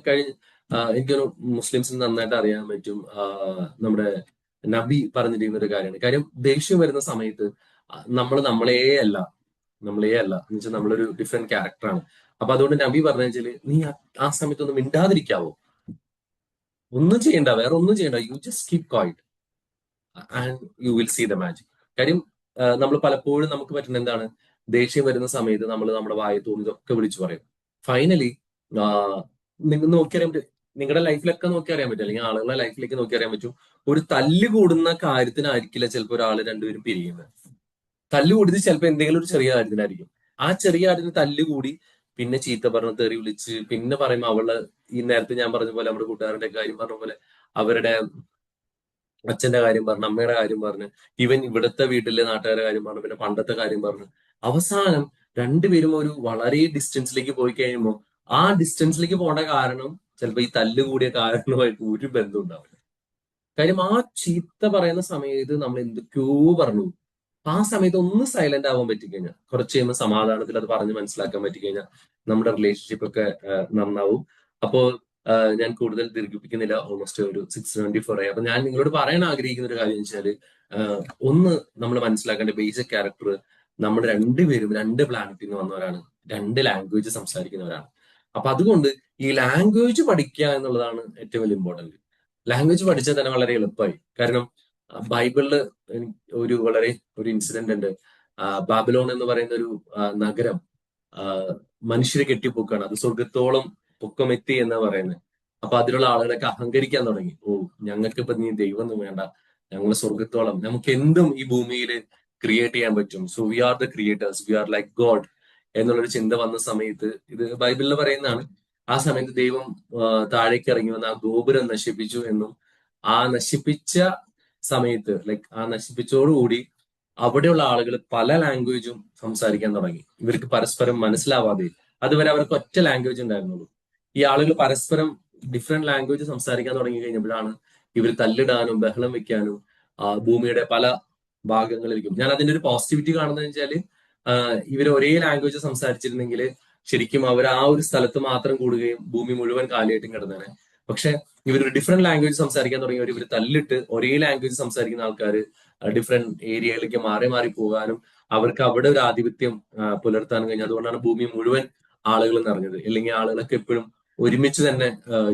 എനിക്കൊരു മുസ്ലിംസിന് നന്നായിട്ട് അറിയാൻ പറ്റും. നമ്മുടെ നബി പറഞ്ഞിരിക്കുന്ന ഒരു കാര്യമാണ്. കാര്യം ദേഷ്യം വരുന്ന സമയത്ത് നമ്മളേ അല്ല എന്ന് വെച്ചാൽ നമ്മളൊരു ഡിഫറെന്റ് ക്യാരക്ടറാണ്. അപ്പൊ അതുകൊണ്ട് നബി പറഞ്ഞു വെച്ചാല് നീ ആ സമയത്തൊന്നും മിണ്ടാതിരിക്കാവോ, ഒന്നും ചെയ്യണ്ട, വേറെ ഒന്നും ചെയ്യണ്ട, you just keep quiet and you will see the magic. കാര്യം നമ്മൾ പലപ്പോഴും നമുക്ക് പറ്റുന്ന എന്താണ്, ദേഷ്യം വരുന്ന സമയത്ത് നമ്മൾ നമ്മുടെ വായ തോന്നിയതൊക്കെ വിളിച്ചു പറയും. ഫൈനലി നിങ്ങൾ നോക്കിയറിയാൻ പറ്റും, നിങ്ങളുടെ ലൈഫിലൊക്കെ നോക്കി അറിയാൻ പറ്റും, അല്ലെങ്കിൽ ആളുകളുടെ ലൈഫിലേക്ക് നോക്കി അറിയാൻ പറ്റും. ഒരു തല്ല് കൂടുന്ന കാര്യത്തിനായിരിക്കില്ല ചിലപ്പോൾ ഒരാൾ രണ്ടുപേരും പിരിയുന്നത്. തല്ല് കൂടിയത് ചിലപ്പോൾ എന്തെങ്കിലും ഒരു ചെറിയ കാര്യത്തിനായിരിക്കും. ആ ചെറിയ കാര്യത്തിന് തല്ല് കൂടി പിന്നെ ചീത്ത പറഞ്ഞ് തെറി വിളിച്ച് പിന്നെ പറയുമ്പോൾ അവള് ഈ നേരത്തെ ഞാൻ പറഞ്ഞ പോലെ നമ്മുടെ കൂട്ടുകാരുടെ കാര്യം പറഞ്ഞ പോലെ അവരുടെ അച്ഛന്റെ കാര്യം പറഞ്ഞു, അമ്മയുടെ കാര്യം പറഞ്ഞ്, ഈവൻ ഇവിടുത്തെ വീട്ടിലെ നാട്ടുകാരുടെ കാര്യം പറഞ്ഞു, പിന്നെ പണ്ടത്തെ കാര്യം പറഞ്ഞു, അവസാനം രണ്ടുപേരും ഒരു വളരെ ഡിസ്റ്റൻസിലേക്ക് പോയി കഴിയുമ്പോൾ ആ ഡിസ്റ്റൻസിലേക്ക് പോകേണ്ട കാരണം ചിലപ്പോൾ ഈ തല്ല് കൂടിയ കാരണമായിട്ട് ഒരു ബന്ധം ഉണ്ടാവില്ല. കാര്യം ആ ചീത്ത പറയുന്ന സമയത്ത് നമ്മൾ എന്തൊക്കെയോ പറഞ്ഞു. ആ സമയത്ത് ഒന്ന് സൈലന്റ് ആവാൻ പറ്റിക്കഴിഞ്ഞാൽ, കുറച്ച് കഴിയുമ്പോൾ സമാധാനത്തിൽ അത് പറഞ്ഞ് മനസ്സിലാക്കാൻ പറ്റിക്കഴിഞ്ഞാൽ നമ്മുടെ റിലേഷൻഷിപ്പ് ഒക്കെ നന്നാവും. അപ്പോ ഞാൻ കൂടുതൽ ദീർഘിപ്പിക്കുന്നില്ല. ഓൾമോസ്റ്റ് ഒരു 6:24 ആയി. അപ്പൊ ഞാൻ നിങ്ങളോട് പറയാൻ ആഗ്രഹിക്കുന്ന ഒരു കാര്യം എന്ന് വെച്ചാല്, ഒന്ന് നമ്മൾ മനസ്സിലാക്കേണ്ട ബേസിക് ക്യാരക്ടർ, നമ്മൾ രണ്ടുപേരും രണ്ട് പ്ലാനറ്റിൽ നിന്ന് വന്നവരാണ്, രണ്ട് ലാംഗ്വേജ് സംസാരിക്കുന്നവരാണ്. അപ്പൊ അതുകൊണ്ട് ഈ ലാംഗ്വേജ് പഠിക്കുക എന്നുള്ളതാണ് ഏറ്റവും വലിയ ഇമ്പോർട്ടന്റ്. ലാംഗ്വേജ് പഠിച്ചാൽ തന്നെ വളരെ എളുപ്പമായി. കാരണം ബൈബിളില് ഒരു ഇൻസിഡന്റ് ഉണ്ട്. ബാബിലോൺ എന്ന് പറയുന്ന ഒരു നഗരം മനുഷ്യരെ കെട്ടിപ്പൊക്കാണ്. അത് സ്വർഗത്തോളം പൊക്കമെത്തി എന്ന് പറയുന്നത്. അപ്പൊ അതിലുള്ള ആളുകളൊക്കെ അഹങ്കരിക്കാൻ തുടങ്ങി. ഞങ്ങൾക്ക് ഇപ്പൊ നീ ദൈവമൊന്നും വേണ്ട, ഞങ്ങൾ സ്വർഗത്തോളം, നമുക്ക് എന്തും ഈ ഭൂമിയിൽ ക്രിയേറ്റ് ചെയ്യാൻ പറ്റും. So we are the creators, we are like God എന്നുള്ളൊരു ചിന്ത വന്ന സമയത്ത്, ഇത് ബൈബിളിൽ പറയുന്നതാണ്, ആ സമയത്ത് ദൈവം താഴേക്ക് ഇറങ്ങി വന്ന് ആ ഗോപുരം നശിപ്പിച്ചു എന്നും, ആ നശിപ്പിച്ച സമയത്ത് ആ നശിപ്പിച്ചോടുകൂടി അവിടെയുള്ള ആളുകൾ പല ലാംഗ്വേജും സംസാരിക്കാൻ തുടങ്ങി. ഇവർക്ക് പരസ്പരം മനസ്സിലാവാതെ, അതുവരെ അവർക്ക് ഒറ്റ ലാംഗ്വേജ് ഉണ്ടായിരുന്നുള്ളൂ. ഈ ആളുകൾ പരസ്പരം ഡിഫറെന്റ് ലാംഗ്വേജ് സംസാരിക്കാൻ തുടങ്ങി കഴിഞ്ഞപ്പോഴാണ് ഇവർ തല്ലിടാനും ബഹളം വെക്കാനും ഭൂമിയുടെ പല ഭാഗങ്ങളിലേക്കും. ഞാൻ അതിന്റെ ഒരു പോസിറ്റിവിറ്റി കാണുന്നത് വെച്ചാല്, ഇവർ ഒരേ ലാംഗ്വേജ് സംസാരിച്ചിരുന്നെങ്കിൽ ശരിക്കും അവർ ആ ഒരു സ്ഥലത്ത് മാത്രം കൂടുകയും ഭൂമി മുഴുവൻ കാലിയായിട്ടും കിടന്നേനെ. പക്ഷെ ഇവർ ഡിഫറെന്റ് ലാംഗ്വേജ് സംസാരിക്കാൻ തുടങ്ങിയവർ, ഇവർ തല്ലിട്ട് ഒരേ ലാംഗ്വേജ് സംസാരിക്കുന്ന ആൾക്കാർ ഡിഫറെന്റ് ഏരിയയിലേക്ക് മാറി മാറി പോകാനും അവർക്ക് അവിടെ ഒരു ആധിപത്യം പുലർത്താനും കഴിഞ്ഞു. അതുകൊണ്ടാണ് ഭൂമി മുഴുവൻ ആളുകൾ നിറഞ്ഞത്. അല്ലെങ്കിൽ ആളുകളൊക്കെ എപ്പോഴും ഒരുമിച്ച് തന്നെ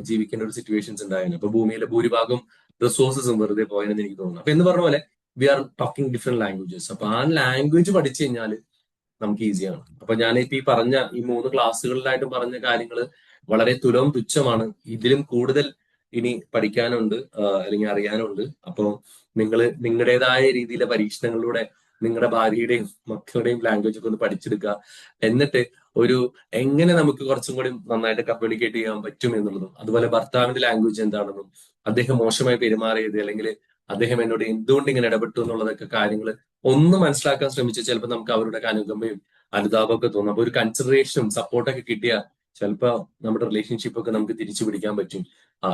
ജീവിക്കേണ്ട ഒരു സിറ്റുവേഷൻസ് ഉണ്ടായിരുന്നു. അപ്പൊ ഭൂമിയിലെ ഭൂരിഭാഗം റിസോഴ്സസും വെറുതെ പോയെന്ന് എനിക്ക് തോന്നുന്നു. അപ്പൊ എന്ന് പറഞ്ഞ പോലെ we are talking different languages. അപ്പൊ ആ ലാംഗ്വേജ് പഠിച്ചു കഴിഞ്ഞാൽ നമുക്ക് ഈസിയാണ്. അപ്പൊ ഞാനിപ്പോ ഈ പറഞ്ഞ ഈ 3 ക്ലാസ്സുകളിലായിട്ടും പറഞ്ഞ കാര്യങ്ങൾ വളരെ തുച്ഛമാണ്. ഇതിലും കൂടുതൽ ഇനി പഠിക്കാനുണ്ട്, അല്ലെങ്കിൽ അറിയാനുണ്ട്. അപ്പോൾ നിങ്ങൾ നിങ്ങളുടേതായ രീതിയിലെ പരീക്ഷണങ്ങളിലൂടെ നിങ്ങളുടെ ഭാര്യയുടെയും മക്കളുടെയും ലാംഗ്വേജ് ഒക്കെ ഒന്ന് പഠിച്ചെടുക്കുക. എന്നിട്ട് എങ്ങനെ നമുക്ക് കുറച്ചും കൂടി നന്നായിട്ട് കമ്മ്യൂണിക്കേറ്റ് ചെയ്യാൻ പറ്റും എന്നുള്ളതും, അതുപോലെ ഭർത്താവിന്റെ ലാംഗ്വേജ് എന്താണെന്നും, അദ്ദേഹം മോശമായി പെരുമാറിയത് അല്ലെങ്കിൽ അദ്ദേഹം എന്നോട് എന്തുകൊണ്ട് ഇങ്ങനെ ഇടപെട്ടു എന്നുള്ളതൊക്കെ കാര്യങ്ങൾ ഒന്ന് മനസ്സിലാക്കാൻ ശ്രമിച്ച് ചിലപ്പോൾ നമുക്ക് അവരുടെ അനുകമ്പയും അനുതാപമൊക്കെ തോന്നും. അപ്പൊ ഒരു കൺസിഡറേഷനും സപ്പോർട്ടൊക്കെ കിട്ടിയാൽ ചിലപ്പോൾ നമ്മുടെ റിലേഷൻഷിപ്പ് ഒക്കെ നമുക്ക് തിരിച്ചു പിടിക്കാൻ പറ്റും.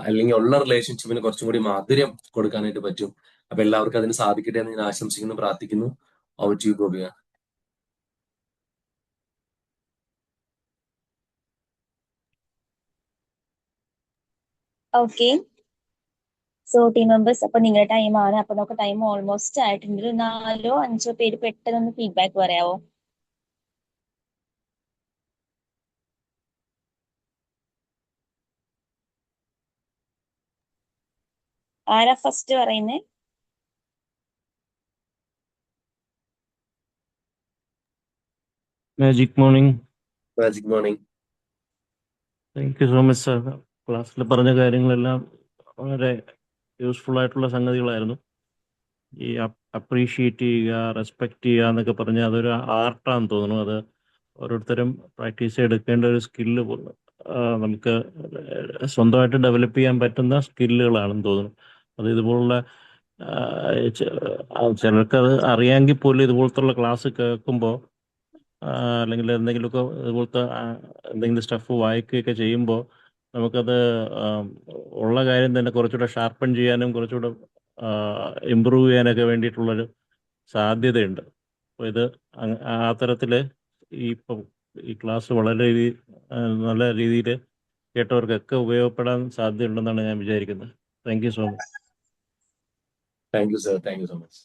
അല്ലെങ്കിൽ ഉള്ള റിലേഷൻഷിപ്പിന് കുറച്ചും കൂടി മാധുര്യം കൊടുക്കാനായിട്ട് പറ്റും. അപ്പൊ എല്ലാവർക്കും അതിന് സാധിക്കട്ടെ എന്ന് ഞാൻ ആശംസിക്കുന്നു, പ്രാർത്ഥിക്കുന്നു. Over to you, Goviya. Okay, so team members, അപ്പൊ നിങ്ങളുടെ ടൈമാണ്. അപ്പൊ നമുക്ക് ടൈം ഓൾമോസ്റ്റ് ആയിട്ടുണ്ട്. 4 or 5 പേര് പെട്ടെന്ന് ഫീഡ്ബാക്ക് പറയാവോ? ആരാ ഫസ്റ്റ് പറയുന്നേ? Magic morning. Magic morning. Thank you so much sir. ക്ലാസ്സിൽ പറഞ്ഞ കാര്യങ്ങളെല്ലാം വളരെ യൂസ്ഫുൾ ആയിട്ടുള്ള സംഗതികളായിരുന്നു. ഈ അപ്രീഷിയേറ്റ് ചെയ്യുക, റെസ്പെക്റ്റ് ചെയ്യുക എന്നൊക്കെ പറഞ്ഞാൽ അതൊരു ആർട്ടാന്ന് തോന്നുന്നു. അത് ഓരോരുത്തരും പ്രാക്ടീസ് എടുക്കേണ്ട ഒരു സ്കില്ല്, നമുക്ക് സ്വന്തമായിട്ട് ഡെവലപ്പ് ചെയ്യാൻ പറ്റുന്ന സ്കില്ലുകളാണെന്ന് തോന്നുന്നു. അത് ഇതുപോലുള്ള ചിലർക്കത് അറിയാമെങ്കിൽ പോലും ഇതുപോലത്തുള്ള ക്ലാസ് കേൾക്കുമ്പോൾ, അല്ലെങ്കിൽ എന്തെങ്കിലുമൊക്കെ ഇതുപോലത്തെ എന്തെങ്കിലും സ്റ്റഫ് വായിക്കുകയൊക്കെ ചെയ്യുമ്പോൾ നമുക്കത് ഉള്ള കാര്യം തന്നെ കുറച്ചുകൂടെ ഷാർപ്പൺ ചെയ്യാനും കുറച്ചുകൂടെ ഇമ്പ്രൂവ് ചെയ്യാനൊക്കെ വേണ്ടിയിട്ടുള്ളൊരു സാധ്യതയുണ്ട്. അപ്പോൾ ഇത് ആ തരത്തിൽ ഈ ക്ലാസ് വളരെ നല്ല രീതിയിൽ കേട്ടവർക്കൊക്കെ ഉപയോഗപ്പെടാൻ സാധ്യതയുണ്ടെന്നാണ് ഞാൻ വിചാരിക്കുന്നത്. Thank you so much. Thank you sir. Thank you so much.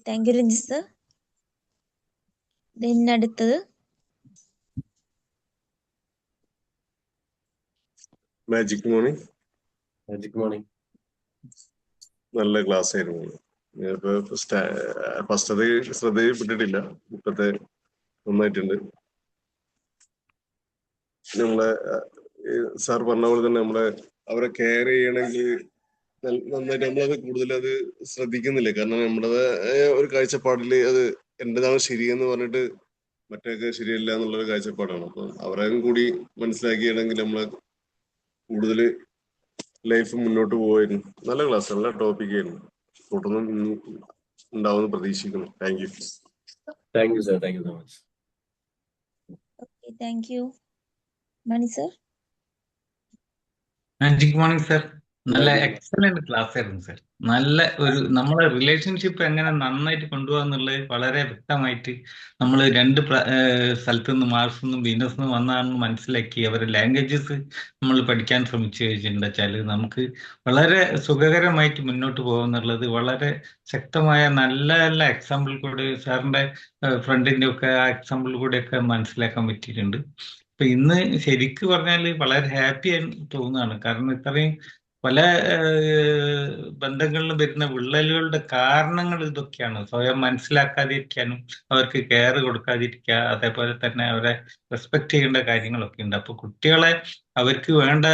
Thank U Ranjith sir. അടുത്തത് മാജിക് മോർണിംഗ്. Magic morning. നല്ല ക്ലാസ് ആയിരുന്നു. ഫസ്റ്റ് അത് ശ്രദ്ധയിൽപ്പെട്ടിട്ടില്ല, ഇപ്പത്തെ നന്നായിട്ടുണ്ട്. നമ്മളെ സാർ പറഞ്ഞ പോലെ തന്നെ അവരെ കെയർ ചെയ്യണമെങ്കിൽ നന്നായിട്ട് നമ്മളത് കൂടുതലത് ശ്രദ്ധിക്കുന്നില്ല. കാരണം നമ്മുടേതായ ഒരു കാഴ്ചപ്പാടില് അത് എന്റേതാണ് ശരിയെന്ന് പറഞ്ഞിട്ട് മറ്റൊക്കെ ശരിയല്ല എന്നുള്ളൊരു കാഴ്ചപ്പാടാണ്. അപ്പൊ അവരെ കൂടി മനസ്സിലാക്കിയാണെങ്കിൽ നമ്മളെ കൂടുതൽ ലൈഫ് മുന്നോട്ട് പോവായിരുന്നു. നല്ല ക്ലാസ്, നല്ല ടോപ്പിക് ആയിരുന്നു. തുടർന്നും ഉണ്ടാവുമെന്ന് പ്രതീക്ഷിക്കുന്നു. Thank you. Thank you sir. Thank you so much. Thank you. Mani sir. Good morning sir. നല്ല എക്സലന്റ് ക്ലാസ് ആയിരുന്നു സർ. നല്ല ഒരു നമ്മളെ റിലേഷൻഷിപ്പ് എങ്ങനെ നന്നായിട്ട് കൊണ്ടുപോകാന്നുള്ളത് വളരെ വ്യക്തമായിട്ട് നമ്മൾ രണ്ട് സ്ഥലത്തു നിന്ന് മാർസിൽ നിന്നും വീനസ് നിന്നും വന്നാണെന്ന് മനസ്സിലാക്കി അവരുടെ ലാംഗ്വേജസ് നമ്മൾ പഠിക്കാൻ ശ്രമിച്ചു വെച്ചിട്ടുണ്ട് വെച്ചാൽ നമുക്ക് വളരെ സുഖകരമായിട്ട് മുന്നോട്ട് പോകുന്നുള്ളത് വളരെ ശക്തമായ നല്ല നല്ല എക്സാമ്പിൾ കൂടെ സാറിന്റെ ഫ്രണ്ടിന്റെ ഒക്കെ ആ എക്സാമ്പിൾ കൂടെ ഒക്കെ മനസ്സിലാക്കാൻ പറ്റിയിട്ടുണ്ട്. അപ്പൊ ഇന്ന് ശരിക്ക് പറഞ്ഞാൽ വളരെ ഹാപ്പി ആയി തോന്നുകയാണ്. കാരണം ഇത്രയും പല ബന്ധങ്ങളിലും വരുന്ന വിള്ളലുകളുടെ കാരണങ്ങൾ ഇതൊക്കെയാണ്. സ്വയം മനസ്സിലാക്കാതിരിക്കാനും അവർക്ക് കെയർ കൊടുക്കാതിരിക്കുക, അതേപോലെ തന്നെ അവരെ റെസ്പെക്ട് ചെയ്യേണ്ട കാര്യങ്ങളൊക്കെ ഉണ്ട്. അപ്പൊ കുട്ടികളെ അവർക്ക് വേണ്ട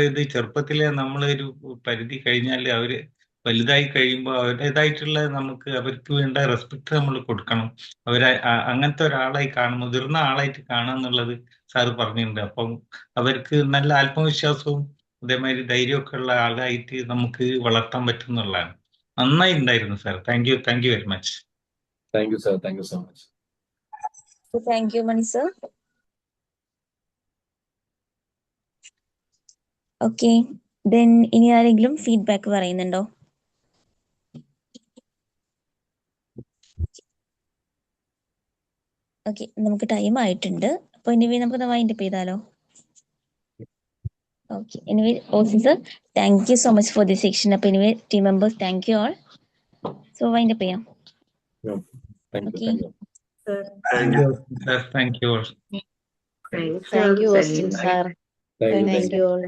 ഇത് ചെറുപ്പത്തിലെ നമ്മളൊരു പരിധി കഴിഞ്ഞാൽ അവര് വലുതായി കഴിയുമ്പോൾ അവരുടേതായിട്ടുള്ള നമുക്ക് അവർക്ക് വേണ്ട റെസ്പെക്ട് നമ്മൾ കൊടുക്കണം. അവരെ അങ്ങനത്തെ ഒരാളായി കാണും, മുതിർന്ന ആളായിട്ട് കാണുക എന്നുള്ളത് സാറ് പറഞ്ഞിട്ടുണ്ട്. അപ്പം അവർക്ക് നല്ല ആത്മവിശ്വാസവും അതേമാതിരി ധൈര്യമൊക്കെ ഉള്ള ആളായിട്ട് നമുക്ക് വളർത്താൻ പറ്റും എന്നുള്ളതാണ്. നന്നായി ഉണ്ടായിരുന്നു sir. Thank you very much. Thank you sir, thank you so much. Thank you Mani sir. Okay, then ഇനി ആരെങ്കിലും ഫീഡ്ബാക്ക് പറയുന്നുണ്ടോ? ഓക്കെ, നമുക്ക് ടൈം ആയിട്ടുണ്ട്. അപ്പൊ എനിവേ നമുക്ക് വൈൻഡ് അപ്പ് ചെയ്താലോ? ഓക്കെ, എനിവേ ഓസി sir, thank you so much for this section. അപ്പൊ anyway team members, thank you all. So wind up ചെയ്യാം. Thank you, okay, thank you. Thank you sir. Thank you. Thank you Austin sir. Thank you, thank you all.